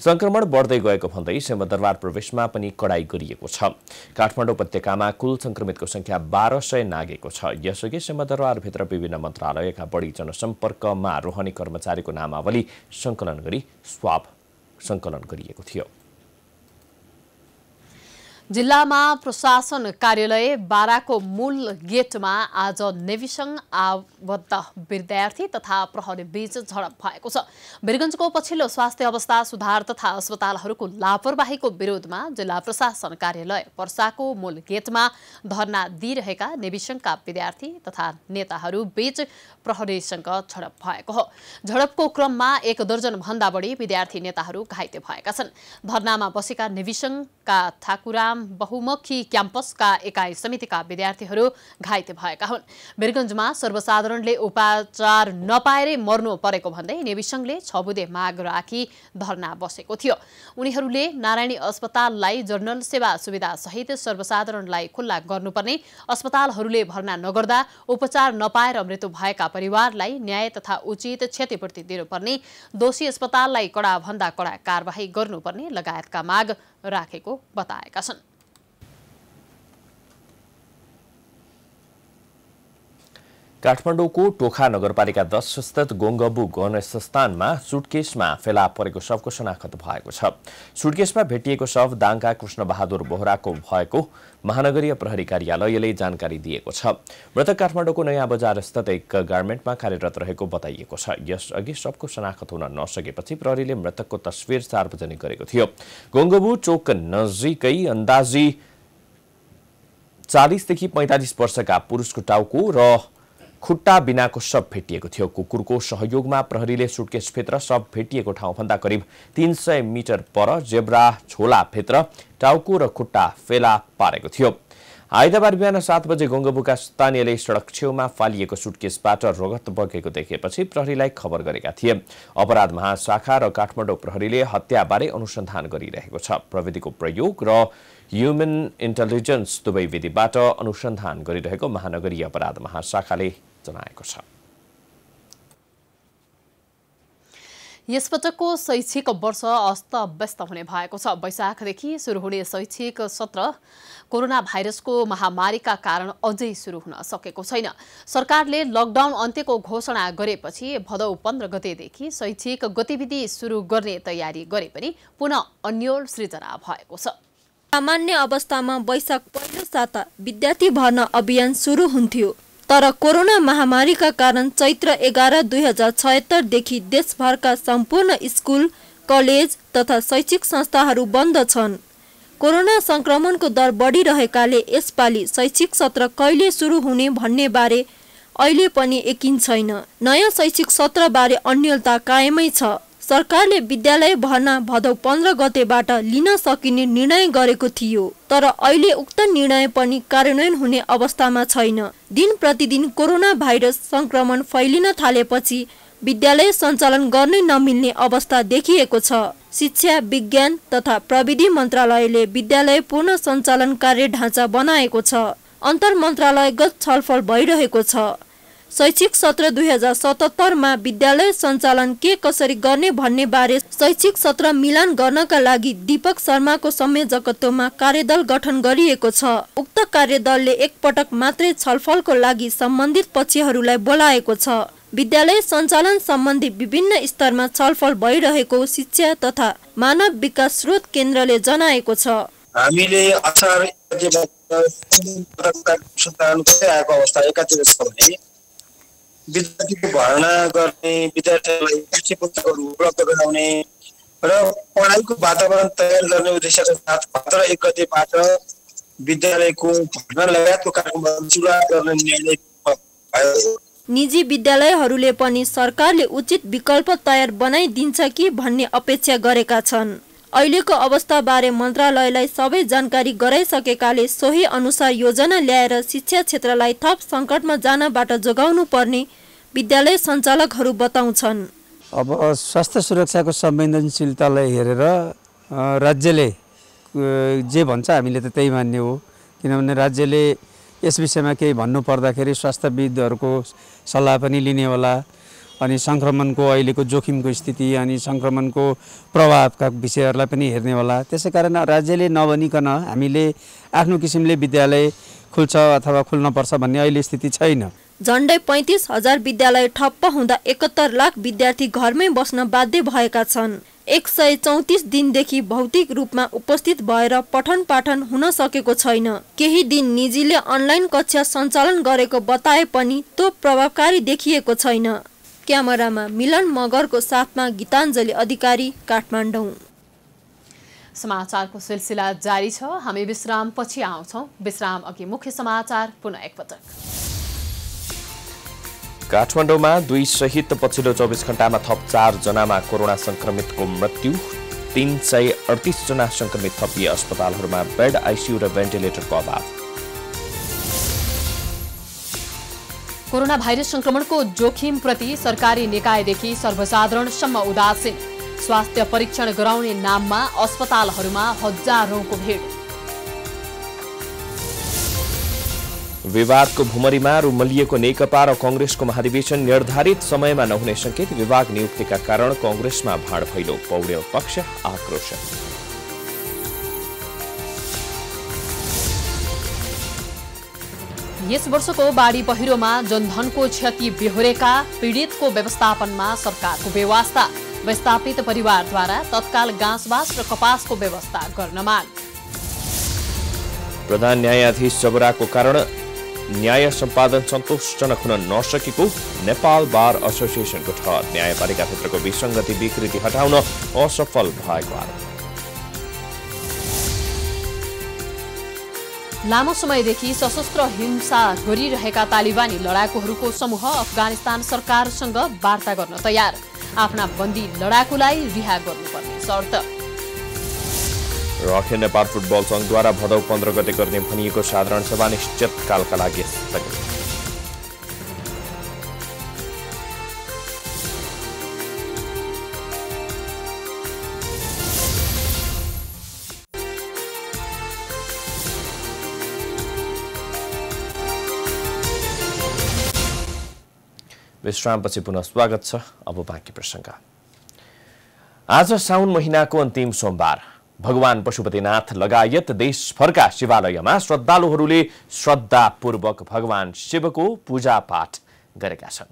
संक्रमण बढ्दै गएको भन्दै सिंहदरबार प्रवेशमा पनि कडाई गरिएको छ। काठमाडौँ उपत्यकामा कुल संक्रमितको संख्या 1200 नागेको छ। यसअघि सिंहदरबारभित्र विभिन्न मन्त्रालयका बढी जनसम्पर्कमा रहने कर्मचारीको नामावली संकलन गरी स्वाब संकलन गरिएको थियो। जिल्लामा प्रशासन कार्यालय बाराको मूल गेटमा आज नेविसङ आबद्ध विद्यार्थी तथा प्रहरी बीच झडप भएको छ। वीरगञ्जको पछिल्लो स्वास्थ्य अवस्था सुधार तथा अस्पतालहरूको लापरवाहीको विरोधमा जिल्ला प्रशासन कार्यालय पर्साको मूल गेटमा धरना दिइरहेका नेविसङका विद्यार्थी तथा नेताहरू बीच प्रहरीसँग झडप भएको हो। झडपको क्रममा 1 दर्जन भन्दा बढी विद्यार्थी नेताहरू घाइते भएका छन्। धरनामा बसेका नेविसङका ठाकुराम बहुमुखी क्याम्पसका एकाइ समितिका विद्यार्थीहरू घाइते भएका हुन्। वीरगञ्जमा सर्वसाधारणले उपचार नपाएरै मर्नु परेको भन्दै नेविसङले 6 बुँदे माग राखी धरना बसेको थियो। उनीहरूले नारायणी अस्पताललाई जर्नल सेवा सुविधा सहित सर्वसाधारणलाई खुल्ला गर्नुपर्ने, अस्पतालहरूले भर्ना नगर्दा उपचार नपाएर मृत्यु भएका परिवारलाई न्याय तथा उचित क्षतिपूर्ति दिनुपर्ने, दोषी अस्पताललाई कडा भन्दा कडा कारबाही गर्नुपर्ने लगायतका माग राखेको बताएका छन्। काठमाडौँको टोखा नगरपालिका 10 स्थित गोङ्गबु गणस्थानमा सुटकेसमा फेला परेको शवको शनाखत भएको छ। सुटकेसमा भेटिएको शव दाङका कृष्णबहादुर बोहराको भएको महानगरीय प्रहरी कार्यालयले जानकारी दिएको छ। मृतक काठमाडौँको नयाँ बजार स्थित एक गार्मेन्टमा कार्यरत रहेको बताइएको छ। यसअघि शवको शनाखत हुन नसकेपछि प्रहरीले मृतकको तस्विर सार्वजनिक गरेको थियो। गोङ्गबु चोक नजिकै अन्दाजी 40 देखि 45 वर्षका पुरुषको टाउको र खुट्टा बिनाको शव भेटिएको थियो। कुकुरको सहयोगमा प्रहरीले सुटकेसभित्र शव भेटिएको ठाउँभन्दा करिब 300 मिटर पर जेब्रा झोलाभित्र टाउको र खुट्टा फेला पारेको थियो। आइतबार बिहान 7 बजे गोङ्गबुका स्थानीयले सडक छेउमा फालिएको सुटकेसबाट रगत बगेको देखेपछि प्रहरीलाई खबर गरेका थिए। अपराध महाशाखा र काठमाडौँ प्रहरीले हत्याबारे अनुसन्धान गरिरहेको छ। प्रविधिको प्रयोग र ह्युमन इन्टेलिजेन्स दुवै विधिबाट अनुसन्धान गरिरहेको महानगरीय अपराध महाशाखाले जनाएको छ। यसपटकको शैक्षिक वर्ष अस्तव्यस्त हुने भएको छ। वैशाखदेखि सुरु हुने शैक्षिक सत्र कोरोना भाइरसको महामारीका कारण अझै सुरु हुन सकेको छैन। सरकारले लकडाउन अन्त्यको घोषणा गरेपछि भदौ 15 गतेदेखि शैक्षिक गतिविधि सुरु गर्ने तयारी गरे पनि पुनः अन्यल सृजना भएको छ। सामान्य अवस्थामा वैशाख पहिलो साता विद्यार्थी भर्ना अभियान सुरु हुन्थ्यो, तर कोरोना महामारीका कारण चैत्र 11, 2076 देखि देशभरका सम्पूर्ण स्कुल, कलेज तथा शैक्षिक संस्थाहरू बन्द छन्। कोरोना संक्रमणको दर बढिरहेकाले यसपालि शैक्षिक सत्र कहिले सुरु हुने भन्ने बारे अहिले पनि यकिन छैन। नयाँ शैक्षिक सत्र बारे अन्यलता कायमै छ। सरकारले विद्यालय भर्ना भदौ 15 गतेबाट लिन सकिने निर्णय गरेको थियो, तर अहिले उक्त निर्णय पनि कार्यान्वयन हुने अवस्थामा छैन। दिन प्रतिदिन कोरोना भाइरस संक्रमण फैलिन थालेपछि विद्यालय सञ्चालन गर्नै नमिल्ने अवस्था देखिएको छ। शिक्षा, विज्ञान तथा प्रविधि मन्त्रालयले विद्यालय पूर्ण सञ्चालन कार्य ढाँचा बनाएको छ। अन्तर मन्त्रालयगत छलफल भइरहेको छ। शैक्षिक सत्र 2077 मा विद्यालय सञ्चालन के कसरी गर्ने भन्ने बारे शैक्षिक सत्र मिलान गर्नका लागि दीपक शर्माको संयोजकत्वमा कार्यदल गठन गरिएको छ। उक्त कार्यदलले एकपटक मात्रै छलफलको लागि सम्बन्धित पक्षहरूलाई बोलाएको छ। विद्यालय सञ्चालन सम्बन्धी विभिन्न स्तरमा छलफल भइरहेको शिक्षा तथा मानव विकास स्रोत केन्द्रले जनाएको छ। हामीले असार अवस्था एकातिर छ भने विद्यार्थीको भर्ना गर्ने, विद्यार्थीहरूलाई पाठ्यपुस्तकहरू उपलब्ध गराउने र पढाइको वातावरण तयार गर्ने उद्देश्यका साथ भाद्र 1 गतेबाट विद्यालयको भर्ना लगायतको कार्यक्रमहरू सुरुवात गर्ने निर्णय भयो। निजी विद्यालयहरूले पनि सरकारले उचित विकल्प तयार बनाइदिन्छ कि भन्ने अपेक्षा गरेका छन्। अहिलेको अवस्थाबारे मन्त्रालयलाई सबै जानकारी गराइसकेकाले सोही अनुसार योजना ल्याएर शिक्षा क्षेत्रलाई थप सङ्कटमा जानबाट जोगाउनु पर्ने विद्यालय सञ्चालकहरू बताउँछन्। अब स्वास्थ्य सुरक्षाको संवेदनशीलतालाई हेरेर राज्यले जे भन्छ हामीले त त्यही मान्ने हो, किनभने राज्यले यस विषयमा केही भन्नु पर्दाखेरि स्वास्थ्यविदहरूको सल्लाह पनि लिने होला, अनि संक्रमणको अहिलेको जोखिमको स्थिति अनि संक्रमणको प्रभावका विषयहरूलाई पनि हेर्ने होला। त्यसैकारण राज्यले नभनिकन हामीले आफ्नो किसिमले विद्यालय खुल्छ अथवा खुल्न पर्छ भन्ने अहिले स्थिति छैन। झन्डै 35,000 विद्यालय ठप्प हुँदा 71 लाख विद्यार्थी घरमै बस्न बाध्य भएका छन्। 134 दिनदेखि भौतिक रूपमा उपस्थित भएर पठन पाठन हुन सकेको छैन। केही दिन निजीले अनलाइन कक्षा सञ्चालन गरेको बताए पनि त्यो प्रभावकारी देखिएको छैन। क्यामेरामा मिलन मगरको साथमा गीताञ्जली अधिकारी, काठमाडौँ। समाचारको सिलसिला जारी छ। हामी विश्राम पछि आउँछौँ। विश्राम अघि मुख्य समाचार पुनः एकपटक। काठमाडौँमा 2 सहित पछिल्लो 24 घण्टामा थप 4 जनामा कोरोना संक्रमितको मृत्यु। 338 जना संक्रमित थपिए। अस्पतालहरूमा बेड, आइसियु र भेन्टिलेटरको अभाव। कोरोना भाइरस संक्रमणको जोखिमप्रति सरकारी निकायदेखि सर्वसाधारणसम्म उदासीन। स्वास्थ्य परीक्षण गराउने नाममा अस्पतालहरूमा हजारौंको भिड। विवादको भुमरीमा रुमलिएको नेकपा र कांग्रेसको महाधिवेशन निर्धारित समयमा नहुने संकेत। विभाग नियुक्तिका कारण कांग्रेसमा भाड फैलो। पौडेल पक्ष आक्रोश। यस वर्षको बाढी पहिरोमा जनधनको क्षति बेहोरेका पीडितको व्यवस्थापनमा सरकारको बेवास्ता। विस्थापित परिवारद्वारा तत्काल गाँसबास र कपासको व्यवस्था गर्न माग। प्रधान न्यायाधीश जबराको कारण न्याय सम्पादन सन्तोषजनक हुन नसकेको नेपाल बार एसोसिएसनको ठहर। न्यायपालिकाभित्रको विसङ्गति विकृति हटाउन असफल भएको आरोप। लामो समयदेखि सशस्त्र हिंसा गरिरहेका तालिबानी लडाकुहरूको समूह अफगानिस्तान सरकारसँग वार्ता गर्न तयार। आफ्ना बन्दी लडाकुलाई रिहा गर्नुपर्ने शर्त। र अखिल नेपाल फुटबल संघद्वारा भदौ 15 गते गर्ने भनिएको साधारण सभा निश्चितकालका लागि स्थगित। विश्रामपछि पुनः स्वागत छ। अब बाँकी प्रसङ्ग। आज साउन महिनाको अन्तिम सोमबार भगवान पशुपतिनाथ लगायत देशभरका शिवालयमा श्रद्धालुहरूले श्रद्धापूर्वक भगवान शिवको पूजापाठ गरेका छन्।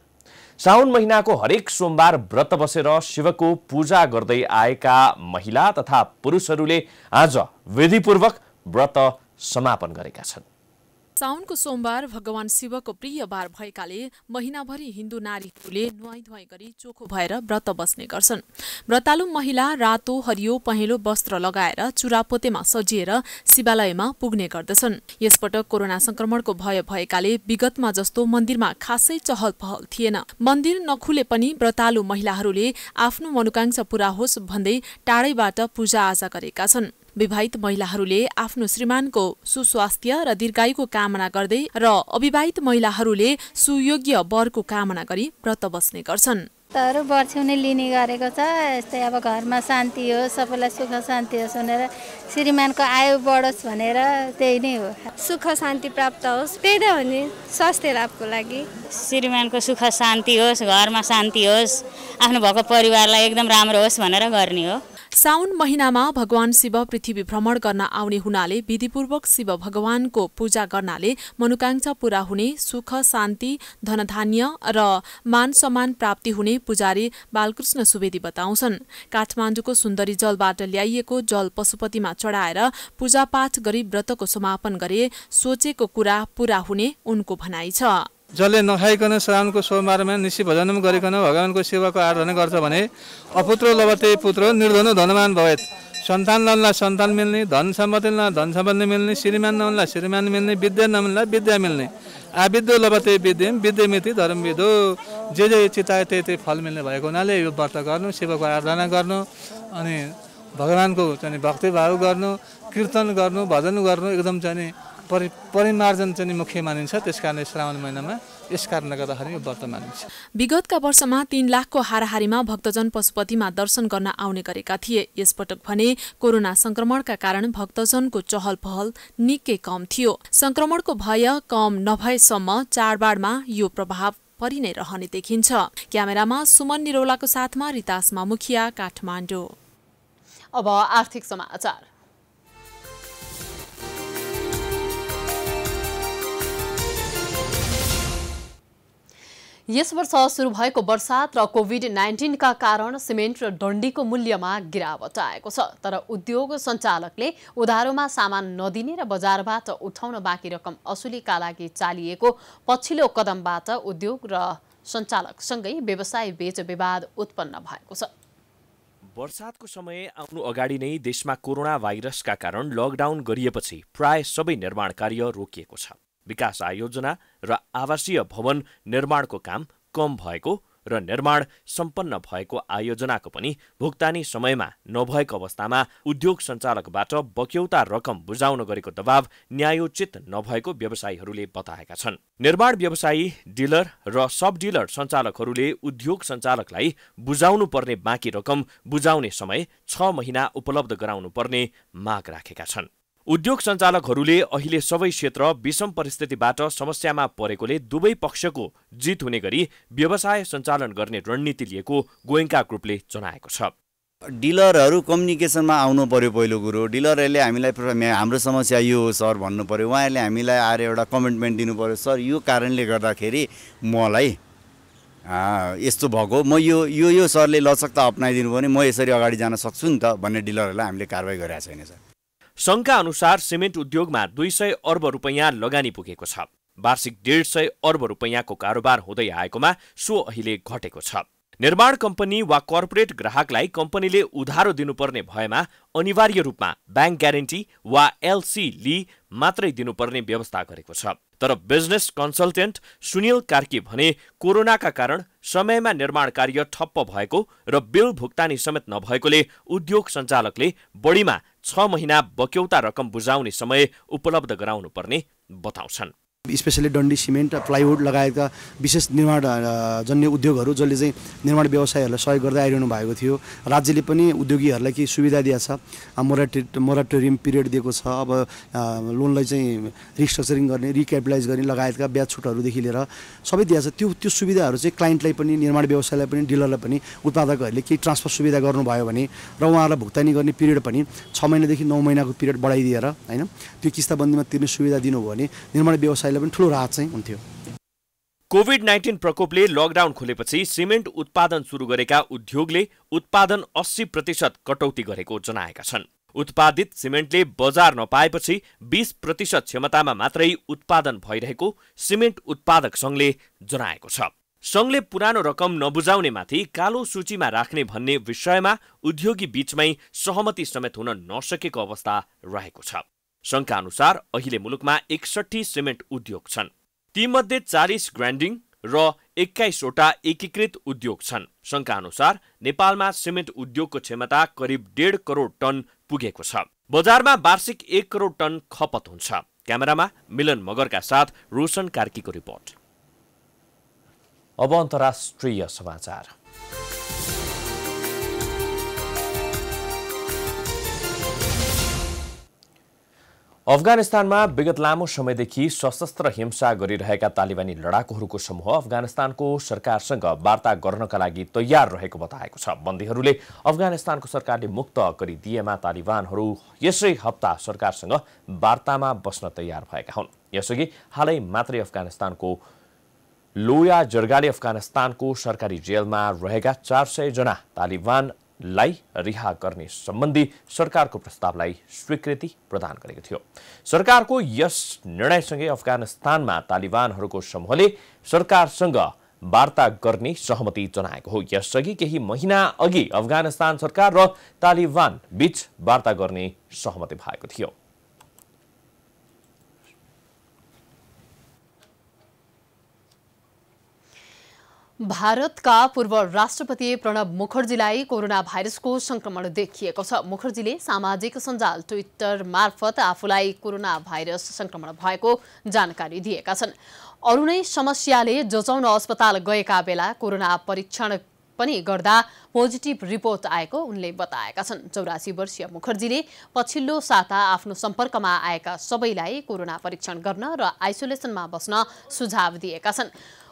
साउन महिनाको हरेक सोमबार व्रत बसेर शिवको पूजा गर्दै आएका महिला तथा पुरुषहरूले आज विधिपूर्वक व्रत समापन गरेका छन्। साउनको सोमबार भगवान शिवको प्रिय बार भएकाले महिनाभरि हिन्दू नारीहरूले नुहाई धुवाई गरी चोखो भएर व्रत बस्ने गर्छन्। व्रतालु महिला रातो, हरियो, पहेँलो वस्त्र लगाएर चुरापोतेमा सजिएर शिवालयमा पुग्ने गर्दछन्। यसपटक कोरोना संक्रमणको भय भएकाले विगतमा जस्तो मन्दिरमा खासै चहल पहल थिएन। मन्दिर नखुले पनि व्रतालु महिलाहरूले आफ्नो मनोकांक्षा पूरा होस् भन्दै टाढैबाट पूजाआजा गरेका छन्। विवाहित महिलाहरूले आफ्नो श्रीमानको सुस्वास्थ्य र दीर्घायुको कामना गर्दै र अविवाहित महिलाहरूले सुयोग्य वरको कामना गरी व्रत बस्ने गर्छन्। व्रतहरू बर्छ्यौने लिने गरेको छ। यस्तै अब घरमा शान्ति होस्, सबैलाई सुख शान्ति होस् भनेर, श्रीमानको आयु बढोस् भनेर त्यही नै हो। सुख शान्ति प्राप्त होस्, त्यही त हो नि, स्वास्थ्य लाभको लागि। श्रीमानको सुख शान्ति होस्, घरमा शान्ति होस्, आफ्नो भएको परिवारलाई एकदम राम्रो होस् भनेर गर्ने हो। साउन महिनामा भगवान शिव पृथ्वी भ्रमण गर्न आउने हुनाले विधिपूर्वक शिव भगवानको पूजा गर्नाले मनोकांक्षा पूरा हुने, सुख शान्ति, धनधान्य र मान सम्मान प्राप्ति हुने पुजारी बालकृष्ण सुवेदी बताउँछन्। काठमाडौँको सुन्दरी जलबाट ल्याइएको जल पशुपतिमा चढाएर पूजापाठ गरी व्रतको समापन गरे सोचेको कुरा पूरा हुने उनको भनाइ छ। जसले नखाइकन साउनको सोमबारमा निशी भजन गरिकन भगवानको सेवाको आराधना गर्छ भने अपुत्र लभते पुत्र निर्धन धनवान भवेत्। सन्तान नहुनलाई सन्तान मिल्ने, धन सम्पत्ति नहुनलाई धन सम्पत्ति मिल्ने, श्रीमान नहुनलाई श्रीमान मिल्ने, विद्या नहुनलाई विद्या मिल्ने। आविद्यो लभते विद्यम विद्यमिति धर्मविदो। जे जे चिताए त्यही फल मिल्ने भएको हुनाले यो व्रत गर्नु, शिवको आराधना गर्नु, अनि भगवानको चाहिँ भक्तिभाव गर्नु, कीर्तन गर्नु, भजन गर्नु एकदम चाहिँ परिमार्जन चाहिँ मुख्य मानिन्छ। त्यसकारणले श्रावण महिनामा यस कारणले गर्दाखेरि यो व्रत मानिन्छ। विगतका वर्षमा 3 लाखको हाराहारीमा भक्तजन पशुपतिमा दर्शन गर्न आउने गरेका थिए। यसपटक भने कोरोना संक्रमणका कारण भक्तजनको चहल पहल निकै कम थियो। संक्रमणको भय कम नभएसम्म चाडबाडमा यो प्रभाव परि नै रहने देखिन्छ। क्यामेरामा सुमन निरौलाको साथमा रितासमा मुखिया, काठमाडौँ। अब आर्थिक समाचार। यस वर्ष सुरु भएको वर्षात र कोभिड-19 का कारण सिमेन्ट र डन्डीको मूल्यमा गिरावट आएको छ। तर उद्योग सञ्चालकले उधारोमा सामान नदिने र बजारबाट उठाउन बाँकी रकम असुलीका लागि चालिएको पछिल्लो कदमबाट उद्योग र सञ्चालकसँगै व्यवसाय बीच विवाद उत्पन्न भएको छ। वर्षातको समय आउनु अगाडि नै देशमा कोरोना भाइरसका कारण लकडाउन गरिएपछि प्राय सबै निर्माण कार्य रोकिएको छ। विकास आयोजना र आवासीय भवन निर्माणको काम कम भएको र निर्माण सम्पन्न भएको आयोजनाको पनि भुक्तानी समयमा नभएको अवस्थामा उद्योग सञ्चालकबाट बक्यौता रकम बुझाउन गरेको दबाव न्यायोचित नभएको व्यवसायीहरूले बताएका छन्। निर्माण व्यवसायी, डिलर र सब डिलर सञ्चालकहरूले उद्योग सञ्चालकलाई बुझाउनु पर्ने बाँकी रकम बुझाउने समय 6 महिना उपलब्ध गराउनु पर्ने माग राखेका छन्। उद्योग सञ्चालकहरूले अहिले सबै क्षेत्र विषम परिस्थितिबाट समस्यामा परेकोले दुवै पक्षको जित हुने गरी व्यवसाय सञ्चालन गर्ने रणनीति लिएको गोयन्का ग्रुपले जनाएको छ। डिलरहरू कम्युनिकेसनमा आउनु पर्यो। पहिलो कुरो डिलरहरूले हामीलाई हाम्रो समस्या यो हो सर भन्नु पर्यो। उहाँहरूले हामीलाई आएर एउटा कमिटमेन्ट दिनु पर्यो, सर यो कारणले गर्दाखेरि मलाई यस्तो भएको, म यो सरले लचकता अपनाइदिनु भने म यसरी अगाडि जान सक्छु नि त भन्ने डिलरहरूलाई हामीले कारवाही गरेका छैन सर। सङ्घका अनुसार सिमेन्ट उद्योगमा 200 अर्ब रुपैयाँ लगानी पुगेको छ। वार्षिक 150 अर्ब रुपैयाँको कारोबार हुँदै आएकोमा सो अहिले घटेको छ। निर्माण कम्पनी वा कर्पोरेट ग्राहकलाई कम्पनीले उधारो दिनुपर्ने भएमा अनिवार्य रूपमा ब्याङ्क ग्यारेन्टी वा एलसी ली मात्रै दिनुपर्ने व्यवस्था गरेको छ। तर बिजनेस कन्सल्टेन्ट सुनिल कार्की भने कोरोनाका कारण समयमा निर्माण कार्य ठप्प भएको र बिल भुक्तानी समेत नभएकोले उद्योग सञ्चालकले बढीमा 6 महिना बक्यौता रकम बुझाउने समय उपलब्ध गराउनु पर्ने बताउँछन्। स्पेसली डन्डी, सिमेन्ट, प्लाइवुड लगायतका विशेष निर्माण जन्य उद्योगहरू जसले चाहिँ निर्माण व्यवसायहरूलाई सहयोग गर्दै आइरहनु भएको थियो। राज्यले पनि उद्योगीहरूलाई केही सुविधा दिएको छ, मोराटोरियम पिरियड दिएको छ। अब लोनलाई चाहिँ रिस्ट्रक्चरिङ गर्ने, रिक्यापिटलाइज गर्ने लगायतका ब्याज छुटहरूदेखि लिएर सबै दिएको छ। त्यो सुविधाहरू चाहिँ क्लाइन्टलाई पनि, निर्माण व्यवसायलाई पनि, डिलरलाई पनि, उत्पादकहरूले केही ट्रान्सफर सुविधा गर्नुभयो भने र उहाँहरूलाई भुक्तानी गर्ने पिरियड पनि 6 महिनादेखि 9 महिनाको पिरियड बढाइदिएर हैन त्यो किस्ताबन्दीमा तिर्ने सुविधा दिनुभयो भने निर्माण व्यवसाय पनि ठूलो राहत चाहिँ हुन्थ्यो। कोभिड-19 प्रकोपले लकडाउन खोलेपछि सिमेन्ट उत्पादन सुरु गरेका उद्योगले उत्पादन 80% कटौती गरेको जनाएका छन्। उत्पादित सिमेन्टले बजार नपाएपछि 20% क्षमतामा मात्रै उत्पादन भइरहेको सिमेन्ट उत्पादक संघले जनाएको छ। संघले पुरानो रकम नबुझाउनेमाथि कालो सूचीमा राख्ने भन्ने विषयमा उद्योगी बीचमै सहमति समेत हुन नसकेको अवस्था रहेको छ। संघका अनुसार अहिले मुलुकमा 61 सिमेन्ट उद्योग छन्। तीमध्ये 40 ग्राइन्डिङ र 21वटा एकीकृत उद्योग छन्। संघका अनुसार नेपालमा सिमेन्ट उद्योगको क्षमता करिब 1.5 करोड टन पुगेको छ। बजारमा वार्षिक 1 करोड टन खपत हुन्छ। क्यामेरामा मिलन मगरका साथ रोशन कार्कीको रिपोर्ट। अब अन्तर्राष्ट्रिय समाचार। अफगानिस्तानमा विगत लामो समयदेखि सशस्त्र हिंसा गरिरहेका तालिबानी लडाकुहरूको समूह अफगानिस्तानको सरकारसँग वार्ता गर्नका लागि तयार रहेको बताएको छ। बन्दीहरूले अफगानिस्तानको सरकारले मुक्त गरिदिएमा तालिबानहरू यसै हप्ता सरकारसँग वार्तामा बस्न तयार भएका हुन्। यसअघि हालै मात्रै अफगानिस्तानको लोया जर्गाले अफगानिस्तानको सरकारी जेलमा रहेका 400 जना तालिबानलाई रिहा गर्ने सम्बन्धी सरकारको प्रस्तावलाई स्वीकृति प्रदान गरेको थियो। सरकारको यस निर्णयसँगै अफगानिस्तानमा तालिबानहरूको समूहले सरकारसँग वार्ता गर्ने सहमति जनाएको हो। यसअघि केही महिना अघि अफगानिस्तान सरकार र तालिबान बीच वार्ता गर्ने सहमति भएको थियो। भारतका पूर्व राष्ट्रपति प्रणब मुखर्जीलाई कोरोना भाइरसको संक्रमण देखिएको छ। मुखर्जीले सामाजिक सञ्जाल ट्विटर मार्फत आफूलाई कोरोना भाइरस संक्रमण भएको जानकारी दिएका छन्। अरू नै समस्याले जोचाउन अस्पताल गएका बेला कोरोना परीक्षण पनि गर्दा पोजिटिभ रिपोर्ट आएको उनले बताएका छन्। 84 वर्षीय मुखर्जीले पछिल्लो साता आफ्नो सम्पर्कमा आएका सबैलाई कोरोना परीक्षण गर्न र आइसोलेसनमा बस्न सुझाव दिएका छन्।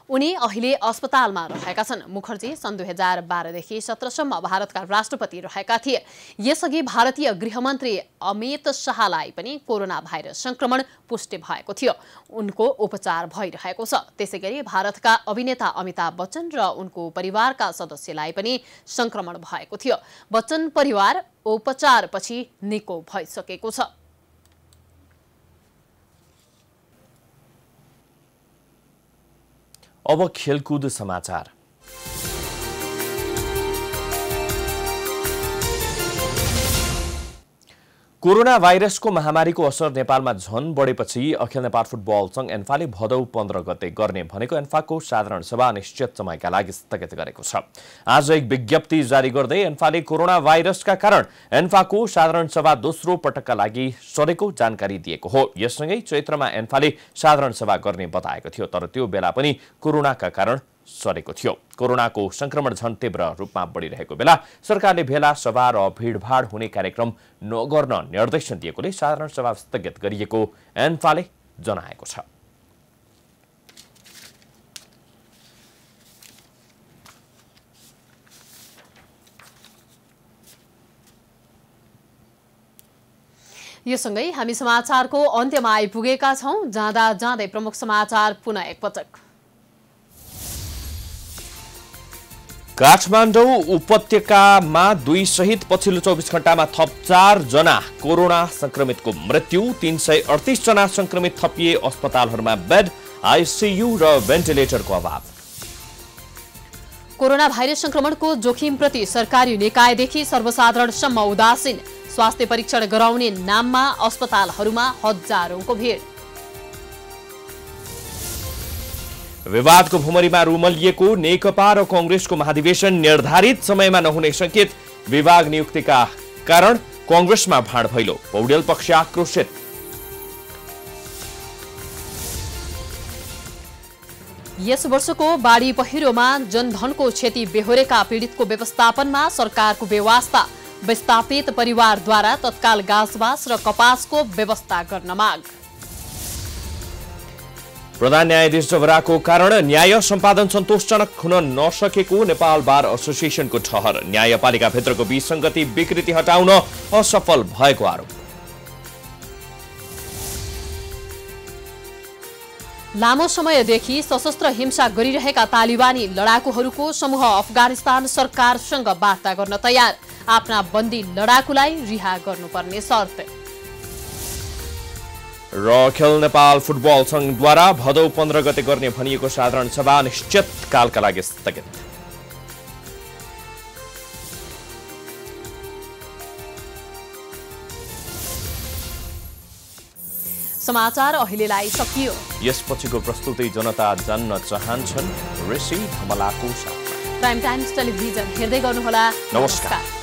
उनी अहिले अस्पतालमा रहेका छन्। मुखर्जी सन् 2012 देखि 17 सम्म भारतका राष्ट्रपति रहेका थिए। यसअघि भारतीय गृहमन्त्री अमित शाहलाई पनि कोरोना भाइरस संक्रमण पुष्टि भएको थियो। उनको उपचार भइरहेको छ। त्यसैगरी भारतका अभिनेता अमिताभ बच्चन र उनको परिवारका सदस्यलाई पनि संक्रमण भएको थियो। बच्चन परिवार उपचारपछि निको भइसकेको छ। अब खेलकुद समाचार। कोरोना भाइरसको महामारीको असर नेपालमा झन बढेपछि अखिल नेपाल फुटबल संघ एन्फाले भदौ 15 गते गर्ने भनेको एन्फाको साधारण सभा अनिश्चित समयका लागि स्थगित गरेको छ। आज एक विज्ञप्ति जारी गर्दै एन्फाले कोरोना भाइरसका कारण एन्फाको साधारण सभा दोस्रो पटकका लागि सरेको जानकारी दिएको हो। यससँगै चैत्रमा एन्फाले साधारण सभा गर्ने बताएको थियो, तर त्यो बेला पनि कोरोनाका कारण सरेको थियो। कोरोनाको संक्रमण झन तीव्र रूपमा बढिरहेको बेला सरकारले भेला सभा र भिडभाड हुने कार्यक्रम नगर्न निर्देशन दिएकोले साधारण सभा स्थगित गरिएको एन्फाले जनाएको छ। यो सँगै हामी समाचारको अन्त्यमा आइपुगेका छौं। जाँदा जाँदै प्रमुख समाचार पुनः एकपटक। काठमाडौँ उपत्यकामा 2 सहित पछिल्लो 24 घण्टामा थप 4 जना कोरोना संक्रमितको मृत्यु। 338 जना संक्रमित थपिए। अस्पतालहरूमा बेड, आईसीयू र भेन्टिलेटरको अभाव। कोरोना भाइरस संक्रमणको जोखिमप्रति सरकारी निकायदेखि सर्वसाधारणसम्म उदासीन। स्वास्थ्य परीक्षण गराउने नाममा अस्पतालहरूमा हजारौंको भिड। विवादको भुमरीमा रुमलिएको नेकपा र कांग्रेसको महाधिवेशन निर्धारित समयमा नहुने संकेत। विभाग नियुक्तिका कारण कांग्रेसमा भाँड भैलो। पौडेल पक्ष आक्रोशित। यस वर्षको बाढी पहिरोमा जनधनको क्षति बेहोरेका पीडितको व्यवस्थापनमा सरकारको बेवास्ता। विस्थापित परिवारद्वारा तत्काल गाँसबास र कपासको व्यवस्था गर्न माग। प्रधान न्यायाधीश जबराको कारण न्याय सम्पादन सन्तोषजनक हुन नसकेको नेपाल बार एसोसिएसनको ठहर। न्यायपालिकाभित्रको विसङ्गति विकृति हटाउन असफल भएको आरोप। लामो समयदेखि सशस्त्र हिंसा गरिरहेका तालिबानी लडाकुहरूको समूह अफगानिस्तान सरकारसँग वार्ता गर्न तयार। आफ्ना बन्दी लडाकुलाई रिहा गर्नुपर्ने शर्त। र अखिल नेपाल फुटबल संघद्वारा भदौ 15 गते गर्ने भनिएको साधारण सभा अनिश्चित कालका लागि स्थगित। समाचार अहिलेलाई सकियो। यसपछिको प्रस्तुति जनता जान्न चाहन्छन् ऋषि धमलाको साथमा। प्राइम टाइम्स टेलिभिजन हेर्दै गर्नुहोला। नमस्कार।